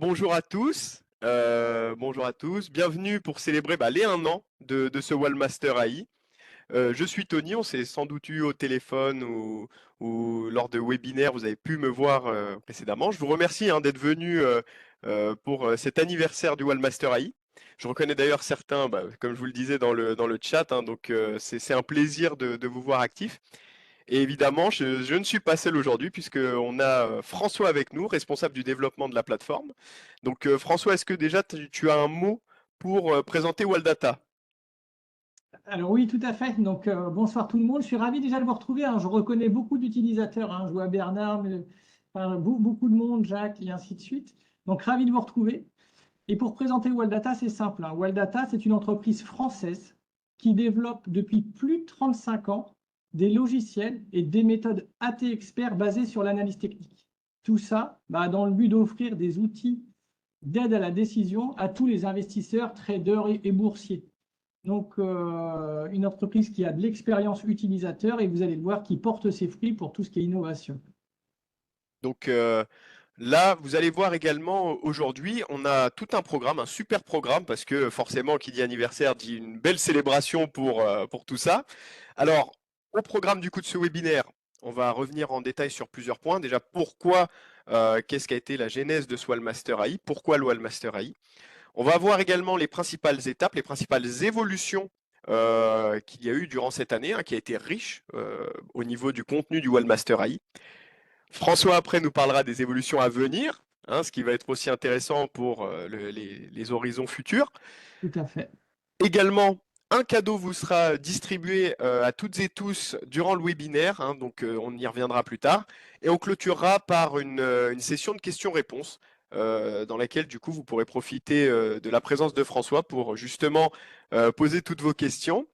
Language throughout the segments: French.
Bonjour à tous, bienvenue pour célébrer les 1 an de ce Wallmaster AI. Je suis Tony, on s'est sans doute eu au téléphone ou lors de webinaires, vous avez pu me voir précédemment. Je vous remercie d'être venu pour cet anniversaire du Wallmaster AI. Je reconnais d'ailleurs certains, comme je vous le disais dans le chat, donc c'est un plaisir de vous voir actifs. Et évidemment, je ne suis pas seul aujourd'hui puisqu'on a François avec nous, responsable du développement de la plateforme. Donc François, est-ce que déjà tu as un mot pour présenter Waldata? Alors oui, tout à fait. Donc bonsoir tout le monde. Je suis ravi déjà de vous retrouver, hein. Je reconnais beaucoup d'utilisateurs, hein. Je vois Bernard, mais, enfin, beaucoup de monde, Jacques et ainsi de suite. Donc ravi de vous retrouver. Et pour présenter Waldata, c'est simple, hein. Waldata, c'est une entreprise française qui développe depuis plus de 35 ans des logiciels et des méthodes AT experts basées sur l'analyse technique. Tout ça dans le but d'offrir des outils d'aide à la décision à tous les investisseurs, traders et boursiers. Donc, une entreprise qui a de l'expérience utilisateur et vous allez le voir qui porte ses fruits pour tout ce qui est innovation. Donc là, vous allez voir également aujourd'hui, on a tout un programme, un super programme, parce que forcément, qui dit anniversaire dit une belle célébration pour tout ça. Alors, au programme du coup de ce webinaire, on va revenir en détail sur plusieurs points. Déjà, pourquoi, qu'est-ce qu'a été la genèse de ce Wallmaster AI? Pourquoi le Wallmaster AI? On va voir également les principales étapes, les principales évolutions qu'il y a eu durant cette année, qui a été riche au niveau du contenu du Wallmaster AI. François après nous parlera des évolutions à venir, ce qui va être aussi intéressant pour les horizons futurs. Tout à fait. Également, un cadeau vous sera distribué à toutes et tous durant le webinaire, donc on y reviendra plus tard. Et on clôturera par une session de questions-réponses dans laquelle du coup vous pourrez profiter de la présence de François pour justement poser toutes vos questions.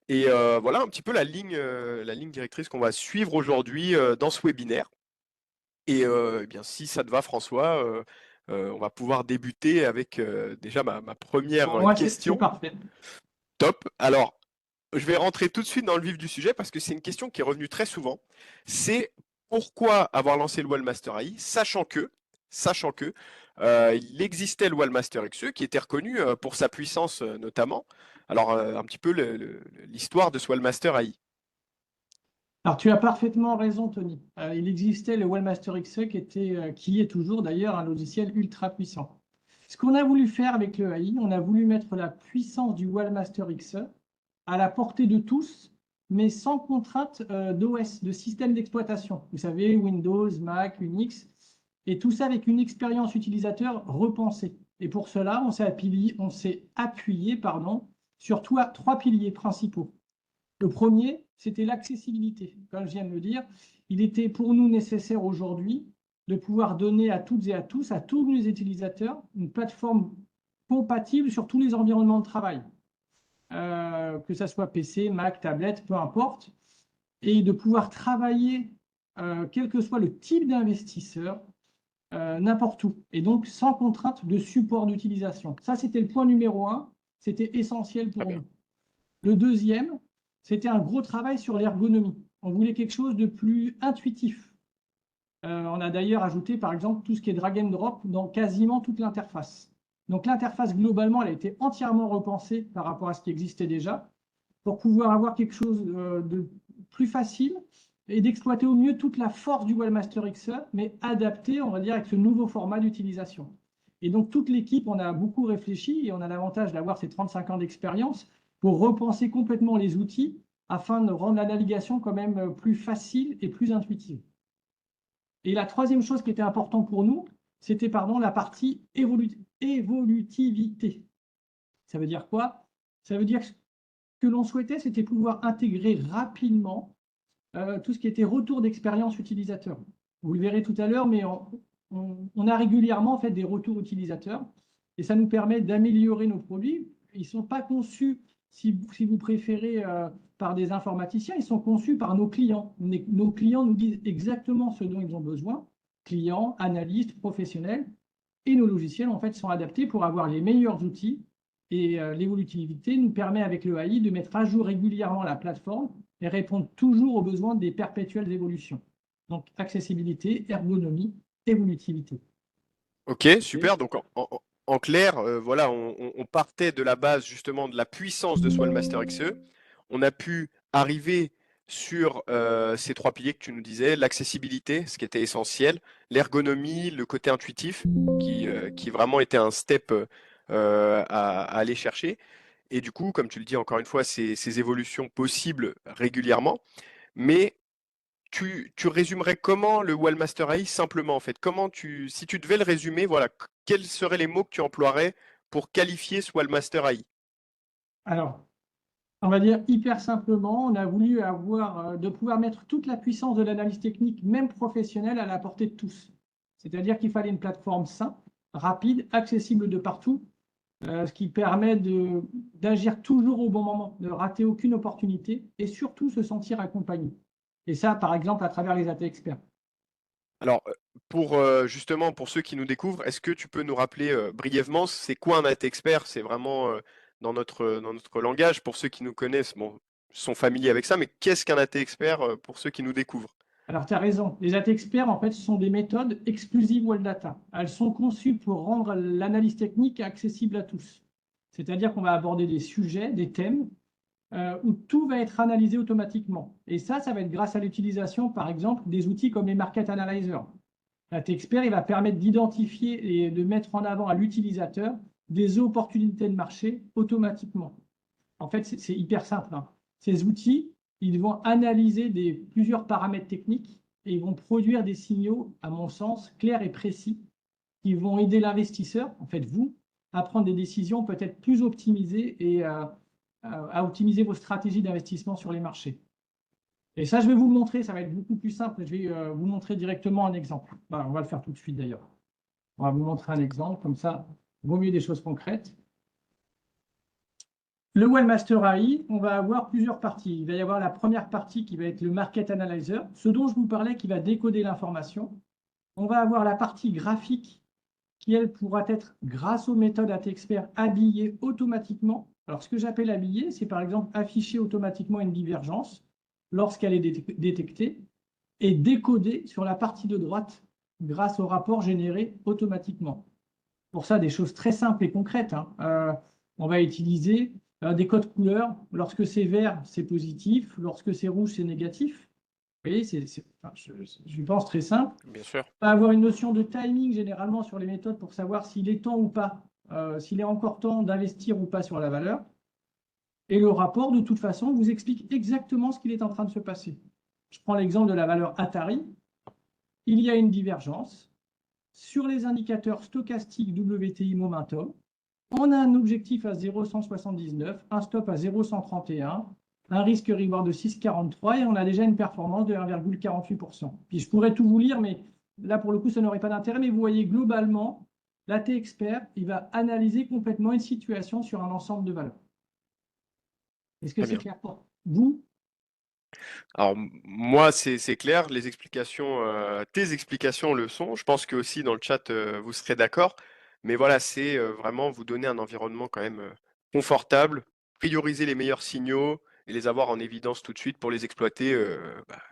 Et voilà un petit peu la ligne directrice qu'on va suivre aujourd'hui dans ce webinaire. Et eh bien, si ça te va, François, on va pouvoir débuter avec déjà ma Pour première moi, c'est question. parfait. Top. Alors, je vais rentrer tout de suite dans le vif du sujet parce que c'est une question qui est revenue très souvent. C'est pourquoi avoir lancé le Wallmaster AI, sachant que il existait le Wallmaster XE qui était reconnu pour sa puissance notamment. Alors, un petit peu l'histoire de ce Wallmaster AI. Alors, tu as parfaitement raison, Tony. Il existait le Wellmaster XE qui est toujours d'ailleurs un logiciel ultra puissant. Ce qu'on a voulu faire avec le AI, on a voulu mettre la puissance du Wellmaster XE à la portée de tous, mais sans contrainte d'OS, de système d'exploitation. Vous savez, Windows, Mac, Unix, et tout ça avec une expérience utilisateur repensée. Et pour cela, on s'est appuyé sur trois piliers principaux. Le premier, c'était l'accessibilité. Comme je viens de le dire, il était pour nous nécessaire aujourd'hui de pouvoir donner à toutes et à tous, à tous les utilisateurs, une plateforme compatible sur tous les environnements de travail, que ce soit PC, Mac, tablette, peu importe, et de pouvoir travailler, quel que soit le type d'investisseur, n'importe où, et donc sans contrainte de support d'utilisation. Ça, c'était le point numéro un, c'était essentiel Très pour bien. nous. Le deuxième, c'était un gros travail sur l'ergonomie. On voulait quelque chose de plus intuitif. On a d'ailleurs ajouté, par exemple, tout ce qui est drag and drop dans quasiment toute l'interface. Donc l'interface, globalement, elle a été entièrement repensée par rapport à ce qui existait déjà pour pouvoir avoir quelque chose de plus facile et d'exploiter au mieux toute la force du Webmaster XE, mais adapté, on va dire, avec ce nouveau format d'utilisation. Et donc, toute l'équipe, on a beaucoup réfléchi et on a l'avantage d'avoir ces 35 ans d'expérience pour repenser complètement les outils afin de rendre la navigation quand même plus facile et plus intuitive. Et la troisième chose qui était importante pour nous, c'était la partie évolutivité. Ça veut dire quoi? Ça veut dire que l'on souhaitait, c'était pouvoir intégrer rapidement tout ce qui était retour d'expérience utilisateur. Vous le verrez tout à l'heure, mais on a régulièrement fait des retours utilisateurs et ça nous permet d'améliorer nos produits. Ils ne sont pas conçus, si vous préférez, par des informaticiens, ils sont conçus par nos clients. Nos clients nous disent exactement ce dont ils ont besoin, clients, analystes, professionnels, et nos logiciels en fait sont adaptés pour avoir les meilleurs outils. Et l'évolutivité nous permet avec le AI de mettre à jour régulièrement la plateforme et répondre toujours aux besoins des perpétuelles évolutions. Donc accessibilité, ergonomie, évolutivité. Ok, super. Donc en clair, voilà, on partait de la base justement de la puissance de Swellmaster XE. On a pu arriver sur ces trois piliers que tu nous disais, l'accessibilité, ce qui était essentiel, l'ergonomie, le côté intuitif, qui vraiment était un step à aller chercher. Et du coup, comme tu le dis encore une fois, ces évolutions possibles régulièrement. Mais tu résumerais comment le Wallmaster AI simplement en fait? Si tu devais le résumer, voilà, quels seraient les mots que tu emploierais pour qualifier ce Wallmaster AI? Alors, on va dire hyper simplement, on a voulu de pouvoir mettre toute la puissance de l'analyse technique, même professionnelle, à la portée de tous. C'est-à-dire qu'il fallait une plateforme simple, rapide, accessible de partout, ce qui permet d'agir toujours au bon moment, de rater aucune opportunité et surtout se sentir accompagné. Et ça, par exemple, à travers les AT experts. Alors, pour justement pour ceux qui nous découvrent, est-ce que tu peux nous rappeler brièvement c'est quoi un AT expert? C'est vraiment dans notre langage pour ceux qui nous connaissent, bon, sont familiers avec ça, mais qu'est-ce qu'un AT expert pour ceux qui nous découvrent? Alors, tu as raison. Les AT experts, en fait, ce sont des méthodes exclusives Wall Data. Elles sont conçues pour rendre l'analyse technique accessible à tous. C'est-à-dire qu'on va aborder des sujets, des thèmes, où tout va être analysé automatiquement. Et ça va être grâce à l'utilisation, par exemple, des outils comme les Market Analyzers. L'AT expert, il va permettre d'identifier et de mettre en avant à l'utilisateur des opportunités de marché automatiquement. En fait, c'est hyper simple, hein. Ces outils, ils vont analyser plusieurs paramètres techniques et ils vont produire des signaux, à mon sens, clairs et précis, qui vont aider l'investisseur, en fait vous, à prendre des décisions peut-être plus optimisées et à optimiser vos stratégies d'investissement sur les marchés. Et ça, je vais vous le montrer, ça va être beaucoup plus simple. Je vais vous montrer directement un exemple. Voilà, on va le faire tout de suite d'ailleurs. On va vous montrer un exemple, comme ça, vaut mieux des choses concrètes. Le Wellmaster AI, on va avoir plusieurs parties. Il va y avoir la première partie qui va être le Market Analyzer, ce dont je vous parlais qui va décoder l'information. On va avoir la partie graphique qui, elle, pourra être, grâce aux méthodes AT-Expert, habillée automatiquement. Alors, ce que j'appelle habillée, c'est par exemple afficher automatiquement une divergence lorsqu'elle est détectée et décoder sur la partie de droite grâce au rapport généré automatiquement. Pour ça, des choses très simples et concrètes, hein. On va utiliser des codes couleurs. Lorsque c'est vert, c'est positif. Lorsque c'est rouge, c'est négatif. Vous voyez, je pense très simple. Bien sûr. On va avoir une notion de timing généralement sur les méthodes pour savoir s'il est temps ou pas, s'il est encore temps d'investir ou pas sur la valeur. Et le rapport, de toute façon, vous explique exactement ce qu'il est en train de se passer. Je prends l'exemple de la valeur Atari. Il y a une divergence. Sur les indicateurs stochastiques WTI Momentum, on a un objectif à 0,179, un stop à 0,131, un risque reward de 6,43 et on a déjà une performance de 1,48%. Puis je pourrais tout vous lire, mais là pour le coup ça n'aurait pas d'intérêt, mais vous voyez globalement, l'AT expert, il va analyser complètement une situation sur un ensemble de valeurs. Est-ce que Très c'est bien. clair pour vous? Alors moi, c'est clair, les explications, tes explications le sont. Je pense que aussi dans le chat, vous serez d'accord. Mais voilà, c'est vraiment vous donner un environnement quand même confortable, prioriser les meilleurs signaux et les avoir en évidence tout de suite pour les exploiter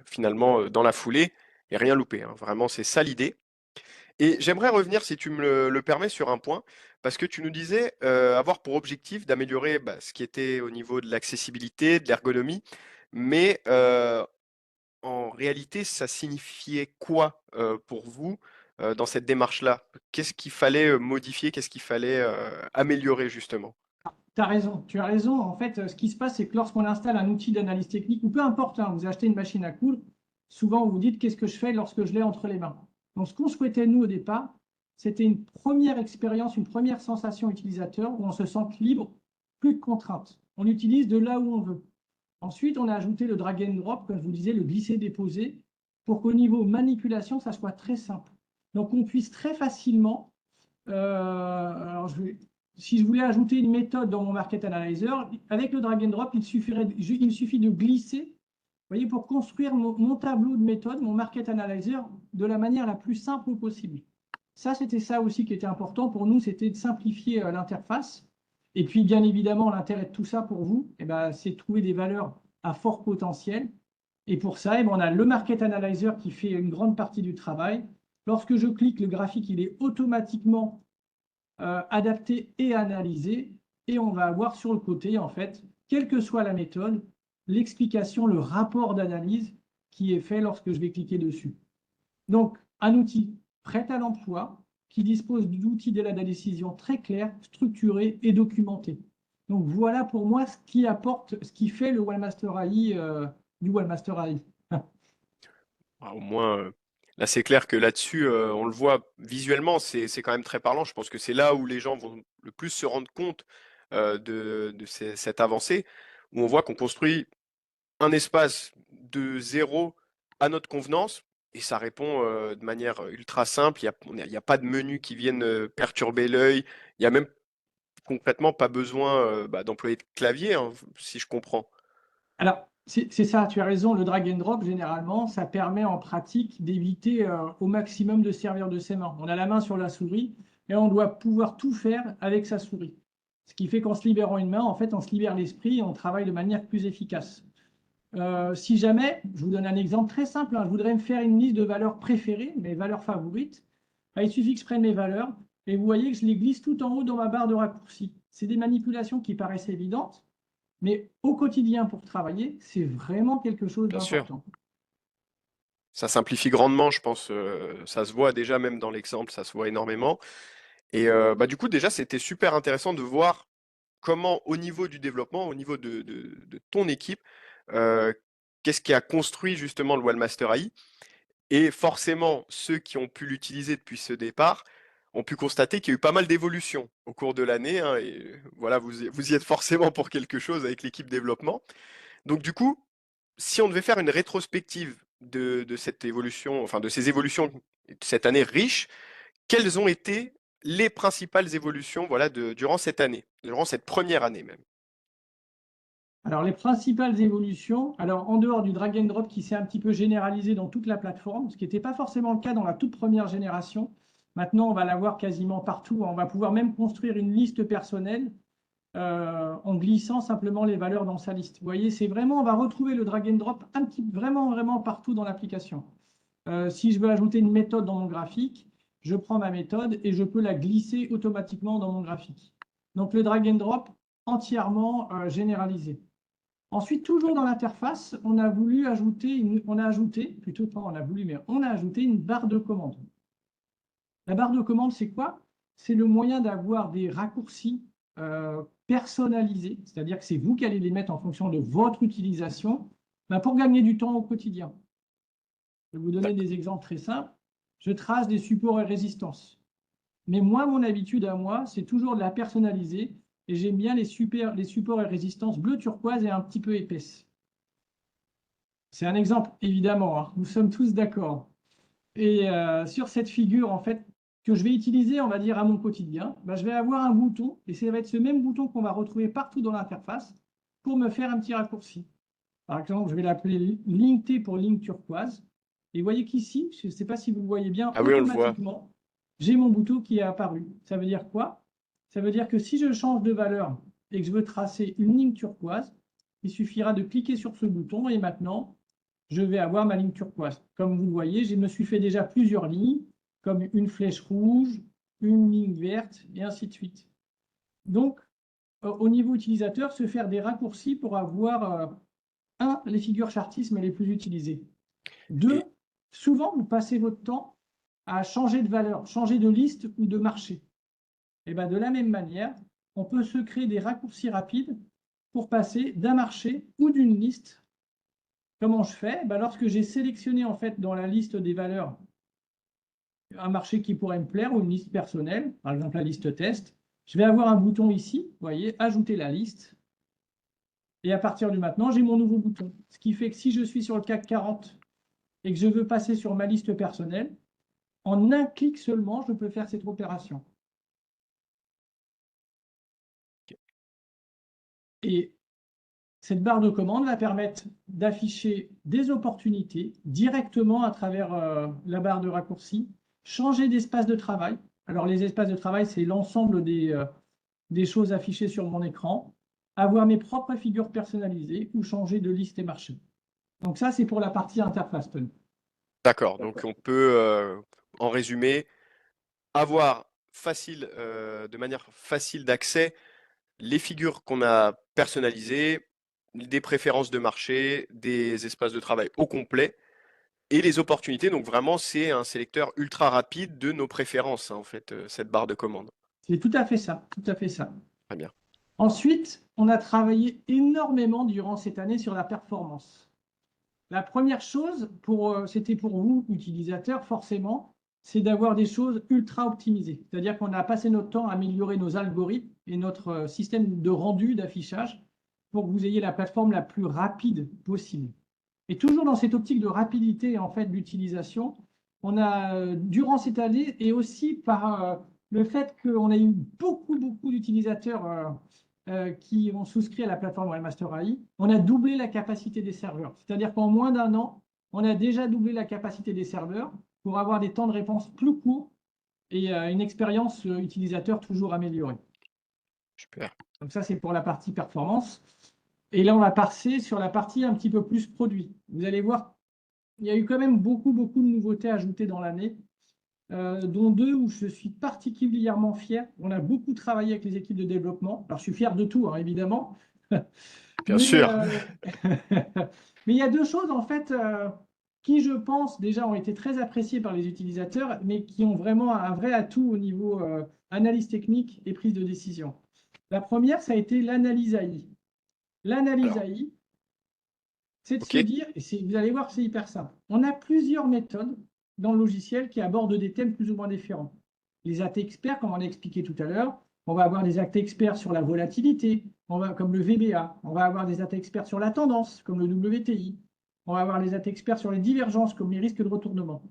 finalement dans la foulée et rien louper, hein. Vraiment, c'est ça l'idée. Et j'aimerais revenir, si tu me le permets, sur un point, parce que tu nous disais avoir pour objectif d'améliorer ce qui était au niveau de l'accessibilité, de l'ergonomie, mais en réalité, ça signifiait quoi pour vous dans cette démarche-là? Qu'est-ce qu'il fallait modifier? Qu'est-ce qu'il fallait améliorer justement? Tu as raison, tu as raison. En fait, ce qui se passe, c'est que lorsqu'on installe un outil d'analyse technique, ou peu importe, hein, vous achetez une machine à coudre, souvent vous vous dites qu'est-ce que je fais lorsque je l'ai entre les mains. Donc, ce qu'on souhaitait, nous, au départ, c'était une première expérience, une première sensation utilisateur où on se sente libre, plus de contraintes. On utilise de là où on veut. Ensuite, on a ajouté le drag and drop, comme je vous disais, le glisser-déposer, pour qu'au niveau manipulation, ça soit très simple. Donc, on puisse très facilement alors si je voulais ajouter une méthode dans mon Market Analyzer, avec le drag and drop, il suffit de glisser, vous voyez, pour construire mon tableau de méthode, mon Market Analyzer, de la manière la plus simple possible. Ça, c'était ça aussi qui était important pour nous, c'était de simplifier l'interface. Et puis, bien évidemment, l'intérêt de tout ça pour vous, eh ben, c'est de trouver des valeurs à fort potentiel. Et pour ça, eh ben, on a le Market Analyzer qui fait une grande partie du travail Lorsque je clique, le graphique il est automatiquement adapté et analysé. Et on va avoir sur le côté, en fait, quelle que soit la méthode, l'explication, le rapport d'analyse qui est fait lorsque je vais cliquer dessus. Donc, un outil prêt à l'emploi qui dispose d'outils de la décision très clairs, structurés et documentés. Donc, voilà pour moi ce qui apporte, ce qui fait le Webmaster AI du Webmaster AI. Au moins, là, c'est clair que là-dessus, on le voit visuellement, c'est quand même très parlant. Je pense que c'est là où les gens vont le plus se rendre compte de cette avancée, où on voit qu'on construit un espace de zéro à notre convenance, et ça répond de manière ultra simple. Il y a pas de menu qui viennent perturber l'œil. Il y a même concrètement pas besoin d'employer de clavier, hein, si je comprends. Alors, c'est ça, tu as raison, le drag and drop, généralement, ça permet en pratique d'éviter au maximum de servir de ses mains. On a la main sur la souris et on doit pouvoir tout faire avec sa souris. Ce qui fait qu'en se libérant une main, en fait, on se libère l'esprit et on travaille de manière plus efficace. Si jamais, je vous donne un exemple très simple, hein, je voudrais me faire une liste de valeurs préférées, mes valeurs favorites, il suffit que je prenne mes valeurs et vous voyez que je les glisse tout en haut dans ma barre de raccourcis. C'est des manipulations qui paraissent évidentes, mais au quotidien, pour travailler, c'est vraiment quelque chose Bien sûr. d'important. Ça simplifie grandement, je pense. Ça se voit déjà même dans l'exemple, ça se voit énormément. Et du coup, déjà, c'était super intéressant de voir comment, au niveau du développement, au niveau de ton équipe, euh, qu'est-ce qui a construit justement le Webmaster AI. Et forcément, ceux qui ont pu l'utiliser depuis ce départ ont pu constater qu'il y a eu pas mal d'évolutions au cours de l'année, hein, et voilà, vous y êtes forcément pour quelque chose avec l'équipe développement. Donc du coup, si on devait faire une rétrospective de cette évolution, enfin de ces évolutions de cette année riche, quelles ont été les principales évolutions, voilà, durant cette année, durant cette première année même? Alors, les principales évolutions, alors en dehors du drag and drop qui s'est un petit peu généralisé dans toute la plateforme, ce qui n'était pas forcément le cas dans la toute première génération, maintenant on va l'avoir quasiment partout. On va pouvoir même construire une liste personnelle en glissant simplement les valeurs dans sa liste. Vous voyez, c'est vraiment, on va retrouver le drag and drop un petit, vraiment, vraiment partout dans l'application. Si je veux ajouter une méthode dans mon graphique, je prends ma méthode et je peux la glisser automatiquement dans mon graphique. Donc le drag and drop entièrement généralisé. Ensuite, toujours dans l'interface, on a voulu ajouter, on a ajouté, plutôt pas on a voulu, mais on a ajouté une barre de commande. La barre de commande, c'est quoi? C'est le moyen d'avoir des raccourcis personnalisés, c'est-à-dire que c'est vous qui allez les mettre en fonction de votre utilisation, pour gagner du temps au quotidien. Je vais vous donner D'accord. des exemples très simples. Je trace des supports et résistances. Mais moi, mon habitude à moi, c'est toujours de la personnaliser et j'aime bien les supports et résistances bleu turquoise et un petit peu épaisses. C'est un exemple, évidemment, hein. Nous sommes tous d'accord. Et sur cette figure, en fait, que je vais utiliser, on va dire, à mon quotidien, je vais avoir un bouton, et ça va être ce même bouton qu'on va retrouver partout dans l'interface pour me faire un petit raccourci. Par exemple, je vais l'appeler ligne T pour ligne turquoise. Et vous voyez qu'ici, je ne sais pas si vous le voyez bien, Ah oui, on le voit. automatiquement, j'ai mon bouton qui est apparu. Ça veut dire quoi? Ça veut dire que si je change de valeur et que je veux tracer une ligne turquoise, il suffira de cliquer sur ce bouton et maintenant, je vais avoir ma ligne turquoise. Comme vous le voyez, je me suis fait déjà plusieurs lignes, comme une flèche rouge, une ligne verte, et ainsi de suite. Donc, au niveau utilisateur, se faire des raccourcis pour avoir, les figures chartisme les plus utilisées. Deux, Et souvent, vous passez votre temps à changer de valeur, changer de liste ou de marché. Et bien, de la même manière, on peut se créer des raccourcis rapides pour passer d'un marché ou d'une liste. Comment je fais? Lorsque j'ai sélectionné en fait dans la liste des valeurs un marché qui pourrait me plaire ou une liste personnelle, par exemple la liste test, je vais avoir un bouton ici, vous voyez, ajouter la liste. Et à partir de maintenant, j'ai mon nouveau bouton. Ce qui fait que si je suis sur le CAC 40 et que je veux passer sur ma liste personnelle, en un clic seulement, je peux faire cette opération. Et cette barre de commande va permettre d'afficher des opportunités directement à travers la barre de raccourci, changer d'espace de travail. Alors les espaces de travail, c'est l'ensemble des choses affichées sur mon écran, avoir mes propres figures personnalisées ou changer de liste et marché. Donc ça, c'est pour la partie interface, Tony. d'accord, donc en résumé, avoir de manière facile d'accès les figures qu'on a personnalisées, des préférences de marché, des espaces de travail au complet et les opportunités. Donc vraiment, c'est un sélecteur ultra rapide de nos préférences, hein, en fait, cette barre de commande. C'est tout à fait ça, tout à fait ça. Très bien. Ensuite, on a travaillé énormément durant cette année sur la performance. La première chose, c'était pour vous, utilisateurs, forcément, c'est d'avoir des choses ultra optimisées. C'est-à-dire qu'on a passé notre temps à améliorer nos algorithmes et notre système de rendu, d'affichage, pour que vous ayez la plateforme la plus rapide possible. Et toujours dans cette optique de rapidité en fait d'utilisation, on a durant cette année et aussi par le fait qu'on a eu beaucoup d'utilisateurs qui ont souscrit à la plateforme Webmaster AI, on a doublé la capacité des serveurs. C'est-à-dire qu'en moins d'un an, on a déjà doublé la capacité des serveurs pour avoir des temps de réponse plus courts et une expérience utilisateur toujours améliorée. Super. Donc ça, c'est pour la partie performance. Et là, on va passer sur la partie un petit peu plus produit. Vous allez voir, il y a eu quand même beaucoup de nouveautés ajoutées dans l'année, dont deux où je suis particulièrement fier. On a beaucoup travaillé avec les équipes de développement. Alors, je suis fier de tout, hein, évidemment. Bien Mais, sûr. mais il y a deux choses, en fait, qui, je pense, déjà ont été très appréciées par les utilisateurs, mais qui ont vraiment un vrai atout au niveau analyse technique et prise de décision. La première, ça a été l'analyse AI. L'analyse Alors, AI, c'est de ok. se dire, et vous allez voir, c'est hyper simple. On a plusieurs méthodes dans le logiciel qui abordent des thèmes plus ou moins différents. Les AT experts, comme on a expliqué tout à l'heure, on va avoir des AT experts sur la volatilité, comme le VBA. On va avoir des AT experts sur la tendance, comme le WTI. On va avoir les AT experts sur les divergences, comme les risques de retournement.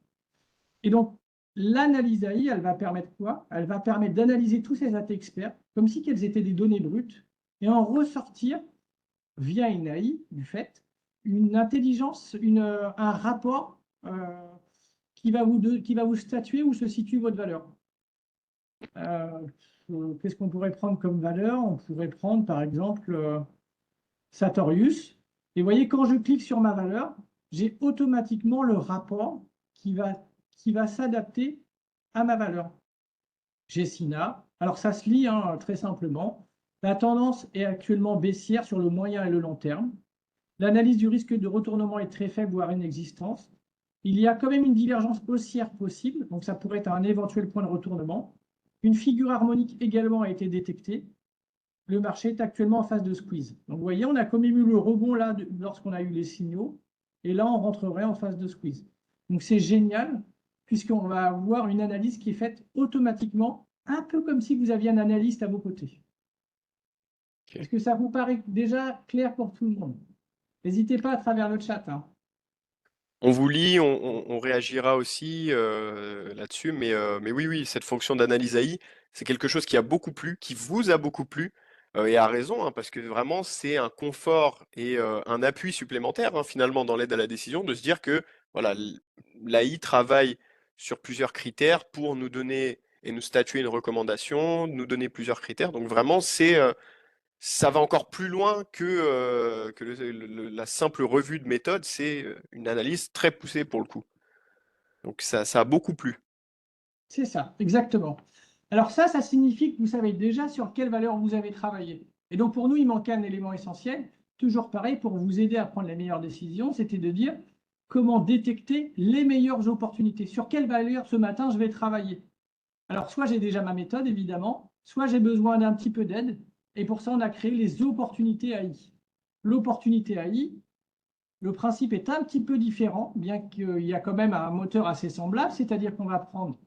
Et donc, l'analyse AI, elle va permettre quoi? Elle va permettre d'analyser tous ces AT experts comme si qu'elles étaient des données brutes et en ressortir via une AI, du fait, une intelligence, un rapport qui va vous statuer où se situe votre valeur. Qu'est-ce qu'on pourrait prendre comme valeur? On pourrait prendre, par exemple, Sartorius. Et vous voyez, quand je clique sur ma valeur, j'ai automatiquement le rapport qui va s'adapter à ma valeur. J'ai Sina. Alors, ça se lit hein, très simplement. La tendance est actuellement baissière sur le moyen et le long terme. L'analyse du risque de retournement est très faible, voire inexistante. Il y a quand même une divergence haussière possible, donc ça pourrait être un éventuel point de retournement. Une figure harmonique également a été détectée. Le marché est actuellement en phase de squeeze. Donc vous voyez, on a quand même eu le rebond là lorsqu'on a eu les signaux, et là on rentrerait en phase de squeeze. Donc c'est génial, puisqu'on va avoir une analyse qui est faite automatiquement, un peu comme si vous aviez un analyste à vos côtés. Ok. Est-ce que ça vous paraît déjà clair pour tout le monde? N'hésitez pas à travers le chat, hein. On vous lit, on réagira aussi là-dessus, mais oui, oui, cette fonction d'analyse AI, c'est quelque chose qui a beaucoup plu, qui vous a beaucoup plu, et à raison, hein, parce que vraiment, c'est un confort et un appui supplémentaire, hein, finalement, dans l'aide à la décision, de se dire que voilà, l'AI travaille sur plusieurs critères pour nous donner et nous statuer une recommandation, nous donner plusieurs critères. Donc vraiment, ça va encore plus loin que la simple revue de méthode, c'est une analyse très poussée pour le coup. Donc ça a beaucoup plu. C'est ça, exactement. Alors ça signifie que vous savez déjà sur quelle valeur vous avez travaillé. Et donc pour nous, il manquait un élément essentiel, toujours pareil, pour vous aider à prendre les meilleures décisions, c'était de dire comment détecter les meilleures opportunités. Sur quelle valeur ce matin je vais travailler. Alors soit j'ai déjà ma méthode, évidemment, soit j'ai besoin d'un petit peu d'aide. Et pour ça, on a créé les opportunités AI. L'opportunité AI, le principe est un petit peu différent, bien qu'il y a quand même un moteur assez semblable, c'est-à-dire qu'on va prendre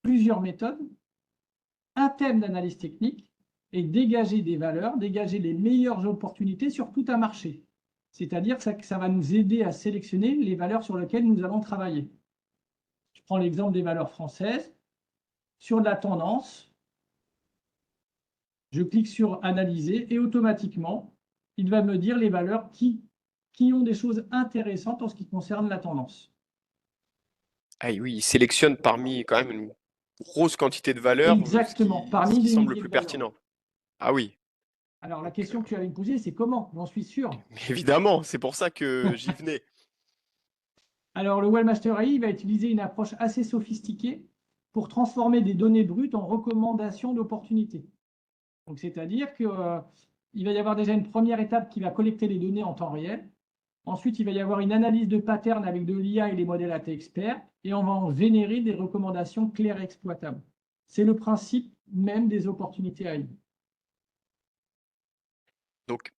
plusieurs méthodes, un thème d'analyse technique et dégager des valeurs, dégager les meilleures opportunités sur tout un marché. C'est-à-dire que ça va nous aider à sélectionner les valeurs sur lesquelles nous allons travailler. Je prends l'exemple des valeurs françaises. Sur de la tendance, je clique sur analyser et automatiquement, il va me dire les valeurs qui ont des choses intéressantes en ce qui concerne la tendance. Ah oui, il sélectionne parmi quand même une grosse quantité de valeurs Exactement, ce parmi qui des semble le milliers plus de valeurs. pertinent. Ah oui, Alors la donc question que tu allais me poser, c'est comment? J'en suis sûr. mais évidemment, c'est pour ça que j'y venais. Alors, le Webmaster AI va utiliser une approche assez sophistiquée pour transformer des données brutes en recommandations d'opportunités. Donc, c'est-à-dire qu'il va y avoir déjà une première étape qui va collecter les données en temps réel. Ensuite, il va y avoir une analyse de pattern avec de l'IA et les modèles AT experts, et on va en générer des recommandations claires et exploitables. C'est le principe même des opportunités AI. Donc,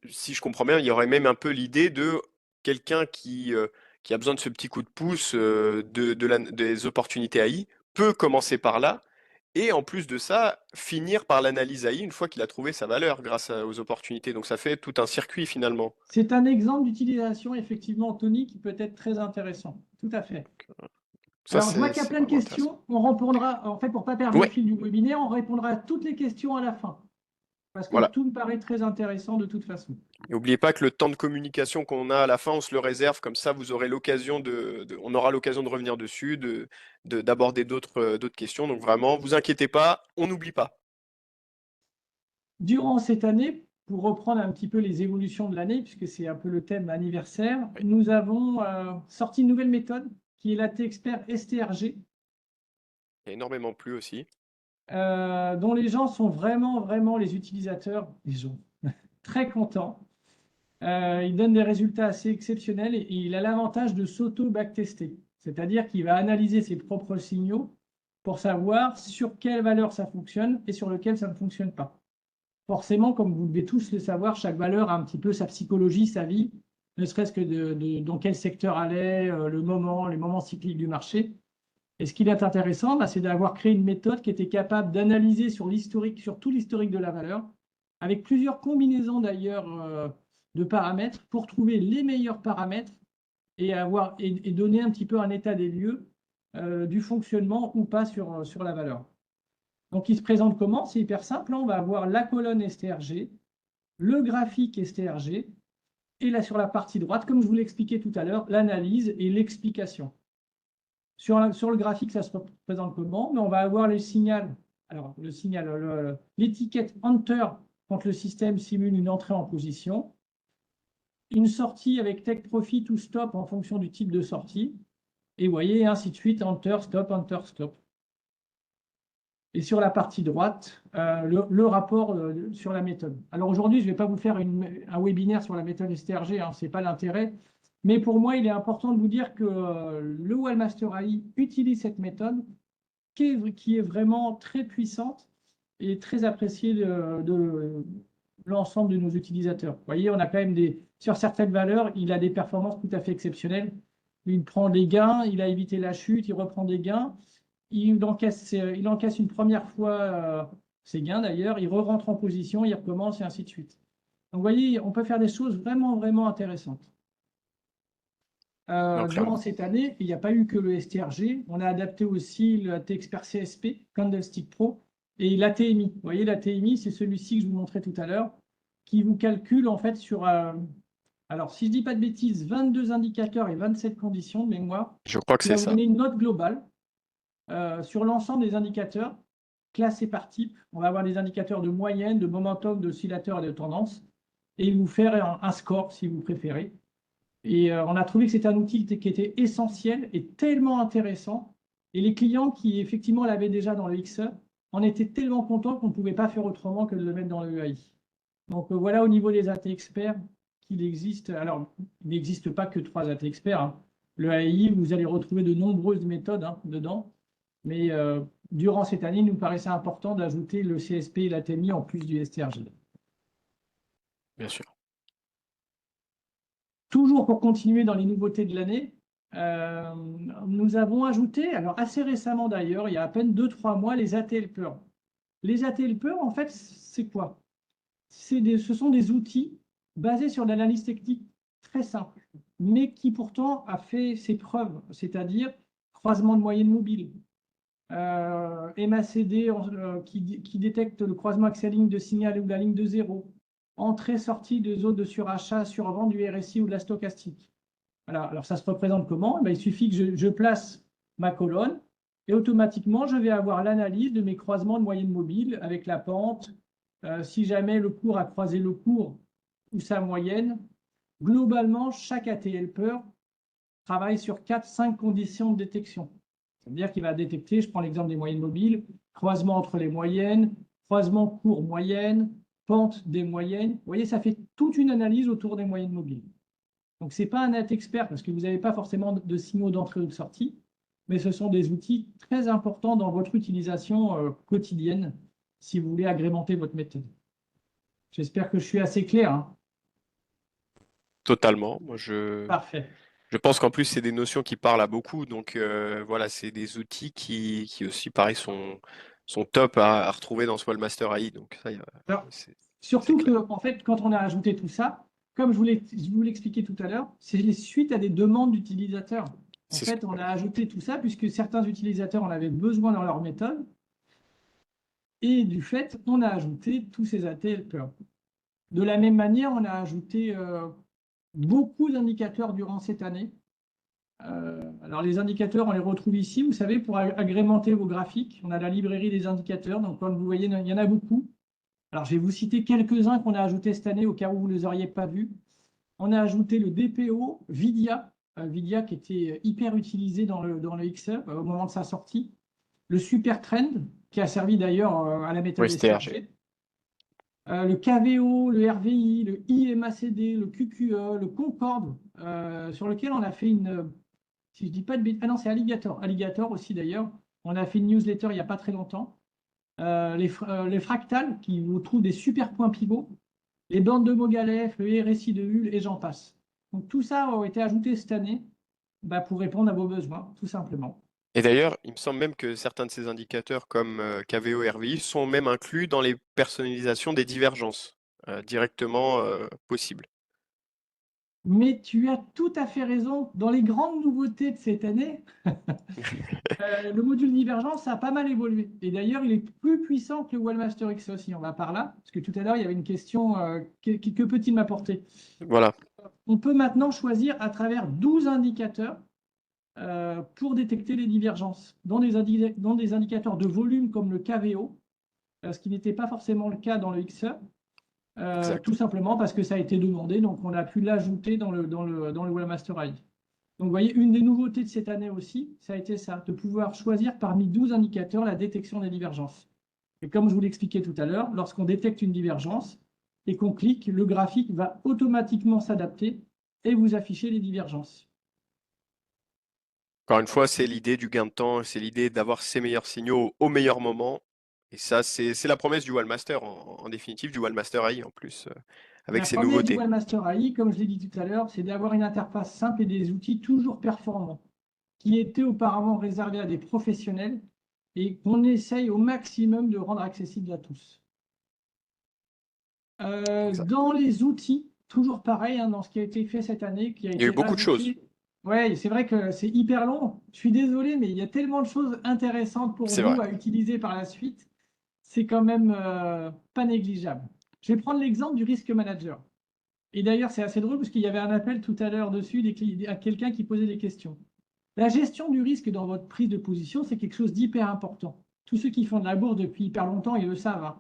si je comprends bien, il y aurait même un peu l'idée de quelqu'un qui a besoin de ce petit coup de pouce des opportunités AI peut commencer par là et en plus de ça, finir par l'analyse AI une fois qu'il a trouvé sa valeur aux opportunités. Donc, ça fait tout un circuit finalement. C'est un exemple d'utilisation, effectivement, Tony, qui peut être très intéressant. Tout à fait. Ça, Alors, je vois c'est qu'il y a c'est plein de vraiment intéressant. questions. On répondra, en fait, pour ne pas perdre le Ouais, fil du webinaire, on répondra à toutes les questions à la fin, parce que voilà. tout me paraît très intéressant de toute façon. Et n'oubliez pas que le temps de communication qu'on a à la fin, on se le réserve, comme ça vous aurez l'occasion on aura l'occasion de revenir dessus, d'aborder d'autres questions. Donc vraiment, vous inquiétez pas, on n'oublie pas. Durant cette année, pour reprendre un petit peu les évolutions de l'année, puisque c'est un peu le thème anniversaire, Oui, nous avons sorti une nouvelle méthode qui est l'AT Expert STRG, il y a énormément plu aussi. dont les gens sont vraiment, vraiment les utilisateurs, les gens, très contents. Il donne des résultats assez exceptionnels et il a l'avantage de s'auto-backtester, c'est-à-dire qu'il va analyser ses propres signaux pour savoir sur quelle valeur ça fonctionne et sur lequel ça ne fonctionne pas. Forcément, comme vous devez tous le savoir, chaque valeur a un petit peu sa psychologie, sa vie, ne serait-ce que dans quel secteur elle est, le moment, les moments cycliques du marché. Et ce qui est intéressant, bah, c'est d'avoir créé une méthode qui était capable d'analyser sur l'historique, sur tout l'historique de la valeur, avec plusieurs combinaisons d'ailleurs de paramètres pour trouver les meilleurs paramètres et donner un petit peu un état des lieux du fonctionnement ou pas sur la valeur. Donc, il se présente comment? C'est hyper simple, hein. On va avoir la colonne STRG, le graphique STRG, et là sur la partie droite, comme je vous l'expliquais tout à l'heure, l'analyse et l'explication. Sur le graphique, ça se représente comment? Mais on va avoir le signal, alors le signal, l'étiquette Enter quand le système simule une entrée en position, une sortie avec Take Profit ou Stop en fonction du type de sortie, et vous voyez, ainsi de suite, Enter, Stop, Enter, Stop. Et sur la partie droite, le rapport sur la méthode. Alors aujourd'hui, je ne vais pas vous faire un webinaire sur la méthode STRG, hein, ce n'est pas l'intérêt. Mais pour moi, il est important de vous dire que le Webmaster AI utilise cette méthode qui est vraiment très puissante et très appréciée de l'ensemble de nos utilisateurs. Vous voyez, on a quand même sur certaines valeurs, il a des performances tout à fait exceptionnelles. Il prend des gains, il a évité la chute, il reprend des gains. Il encaisse une première fois ses gains d'ailleurs, il re-rentre en position, il recommence et ainsi de suite. Donc vous voyez, on peut faire des choses vraiment, vraiment intéressantes. Non, Durant clairement. cette année, il n'y a pas eu que le STRG, on a adapté aussi le T-Expert CSP, Candlestick Pro, et l'ATMI. Vous voyez, l'ATMI, c'est celui-ci que je vous montrais tout à l'heure, qui vous calcule en fait sur, alors si je ne dis pas de bêtises, 22 indicateurs et 27 conditions de mémoire, Je crois que qui va c'est vous ça. donner une note globale sur l'ensemble des indicateurs classés par type. On va avoir des indicateurs de moyenne, de momentum, d'oscillateur et de tendance, et il vous faire un score si vous préférez. Et on a trouvé que c'était un outil qui était essentiel et tellement intéressant. Et les clients qui effectivement l'avaient déjà dans le XE en étaient tellement contents qu'on ne pouvait pas faire autrement que de le mettre dans le AI. Donc voilà au niveau des AT experts qu'il existe. Alors, il n'existe pas que 3 AT experts, hein. Le AI, vous allez retrouver de nombreuses méthodes dedans. Mais durant cette année, il nous paraissait important d'ajouter le CSP et l'ATMI en plus du STRG. Bien sûr. Toujours pour continuer dans les nouveautés de l'année, euh, nous avons ajouté, alors assez récemment d'ailleurs, il y a à peine 2-3 mois, les AT Helpers. Les AT Helpers, en fait, c'est quoi? Ce sont des outils basés sur l'analyse technique très simple, mais qui pourtant a fait ses preuves, c'est-à-dire croisement de moyenne mobile, MACD qui détecte le croisement avec sa ligne de signal ou la ligne de zéro, entrée-sortie de zone de surachat, survente du RSI ou de la stochastique. Voilà. Alors ça se représente comment? Eh bien, il suffit que je place ma colonne et automatiquement je vais avoir l'analyse de mes croisements de moyenne mobile avec la pente, si jamais le cours a croisé le cours ou sa moyenne. Globalement, chaque AT Helper travaille sur 4-5 conditions de détection. C'est-à-dire qu'il va détecter, je prends l'exemple des moyennes mobiles, croisement entre les moyennes, croisement court-moyenne, pente des moyennes. Vous voyez, ça fait toute une analyse autour des moyennes mobiles. Donc, ce n'est pas un net expert parce que vous n'avez pas forcément de signaux d'entrée ou de sortie, mais ce sont des outils très importants dans votre utilisation quotidienne si vous voulez agrémenter votre méthode. J'espère que je suis assez clair, hein. Totalement. Parfait. Je pense qu'en plus, c'est des notions qui parlent à beaucoup. Donc voilà, c'est des outils qui aussi, pareil, sont top à retrouver dans ce Wallmaster AI. Donc ça, Alors, c'est surtout que, clair. en fait, quand on a ajouté tout ça, comme je vous l'expliquais tout à l'heure, c'est les suites à des demandes d'utilisateurs. En C'est ce fait, on a ouais. ajouté tout ça puisque certains utilisateurs en avaient besoin dans leur méthode. Et du fait, on a ajouté tous ces ATL. De la même manière, on a ajouté beaucoup d'indicateurs durant cette année. Alors, les indicateurs, on les retrouve ici, vous savez, pour agrémenter vos graphiques. On a la librairie des indicateurs. Donc, comme vous voyez, il y en a beaucoup. Alors, je vais vous citer quelques-uns qu'on a ajoutés cette année au cas où vous ne les auriez pas vus. On a ajouté le DPO Vidia, Vidia qui était hyper utilisé dans le XE au moment de sa sortie. Le Super Trend, qui a servi d'ailleurs à la méthode Oui, c'était RG. SRG. Le KVO, le RVI, le IMACD, le QQE, le Concorde, sur lequel on a fait une. Si je ne dis pas de bêtises. Ah non, c'est Alligator. Alligator aussi d'ailleurs. On a fait une newsletter il n'y a pas très longtemps. Les fractales qui vous trouvent des super points pivots, les bandes de Mogalef, le RSI de Hull et j'en passe. Donc tout ça a été ajouté cette année pour répondre à vos besoins, tout simplement. Et d'ailleurs, il me semble même que certains de ces indicateurs, comme KVO, RVI, sont même inclus dans les personnalisations des divergences, directement possibles. Mais tu as tout à fait raison. Dans les grandes nouveautés de cette année, le module divergence a pas mal évolué. Et d'ailleurs, il est plus puissant que le Wallmaster X aussi. On va par là, parce que tout à l'heure, il y avait une question que peut-il m'apporter? Voilà, On peut maintenant choisir à travers 12 indicateurs pour détecter les divergences. Dans des indicateurs de volume comme le KVO, ce qui n'était pas forcément le cas dans le XE, exact. tout simplement parce que ça a été demandé, donc on a pu l'ajouter dans le Webmaster AI. Donc, vous voyez, une des nouveautés de cette année aussi, ça a été ça, de pouvoir choisir parmi 12 indicateurs la détection des divergences. Et comme je vous l'expliquais tout à l'heure, lorsqu'on détecte une divergence et qu'on clique, le graphique va automatiquement s'adapter et vous afficher les divergences. Encore une fois, c'est l'idée du gain de temps, c'est l'idée d'avoir ces meilleurs signaux au meilleur moment. Et ça, c'est la promesse du Wallmaster, en définitive, du Wallmaster AI en plus, avec La ses promesse du nouveautés. Webmaster AI, comme je l'ai dit tout à l'heure, c'est d'avoir une interface simple et des outils toujours performants, qui étaient auparavant réservés à des professionnels et qu'on essaye au maximum de rendre accessible à tous. Exact. Dans les outils, toujours pareil, hein, dans ce qui a été fait cette année, qui a Il y a eu été beaucoup de choses, ajouté. Ouais, c'est vrai que c'est hyper long. Je suis désolé, mais il y a tellement de choses intéressantes pour c'est vrai. vous à utiliser par la suite. C'est quand même pas négligeable. Je vais prendre l'exemple du Risk Manager. Et d'ailleurs, c'est assez drôle parce qu'il y avait un appel tout à l'heure dessus à quelqu'un qui posait des questions. La gestion du risque dans votre prise de position, c'est quelque chose d'hyper important. Tous ceux qui font de la bourse depuis hyper longtemps, ils le savent, hein.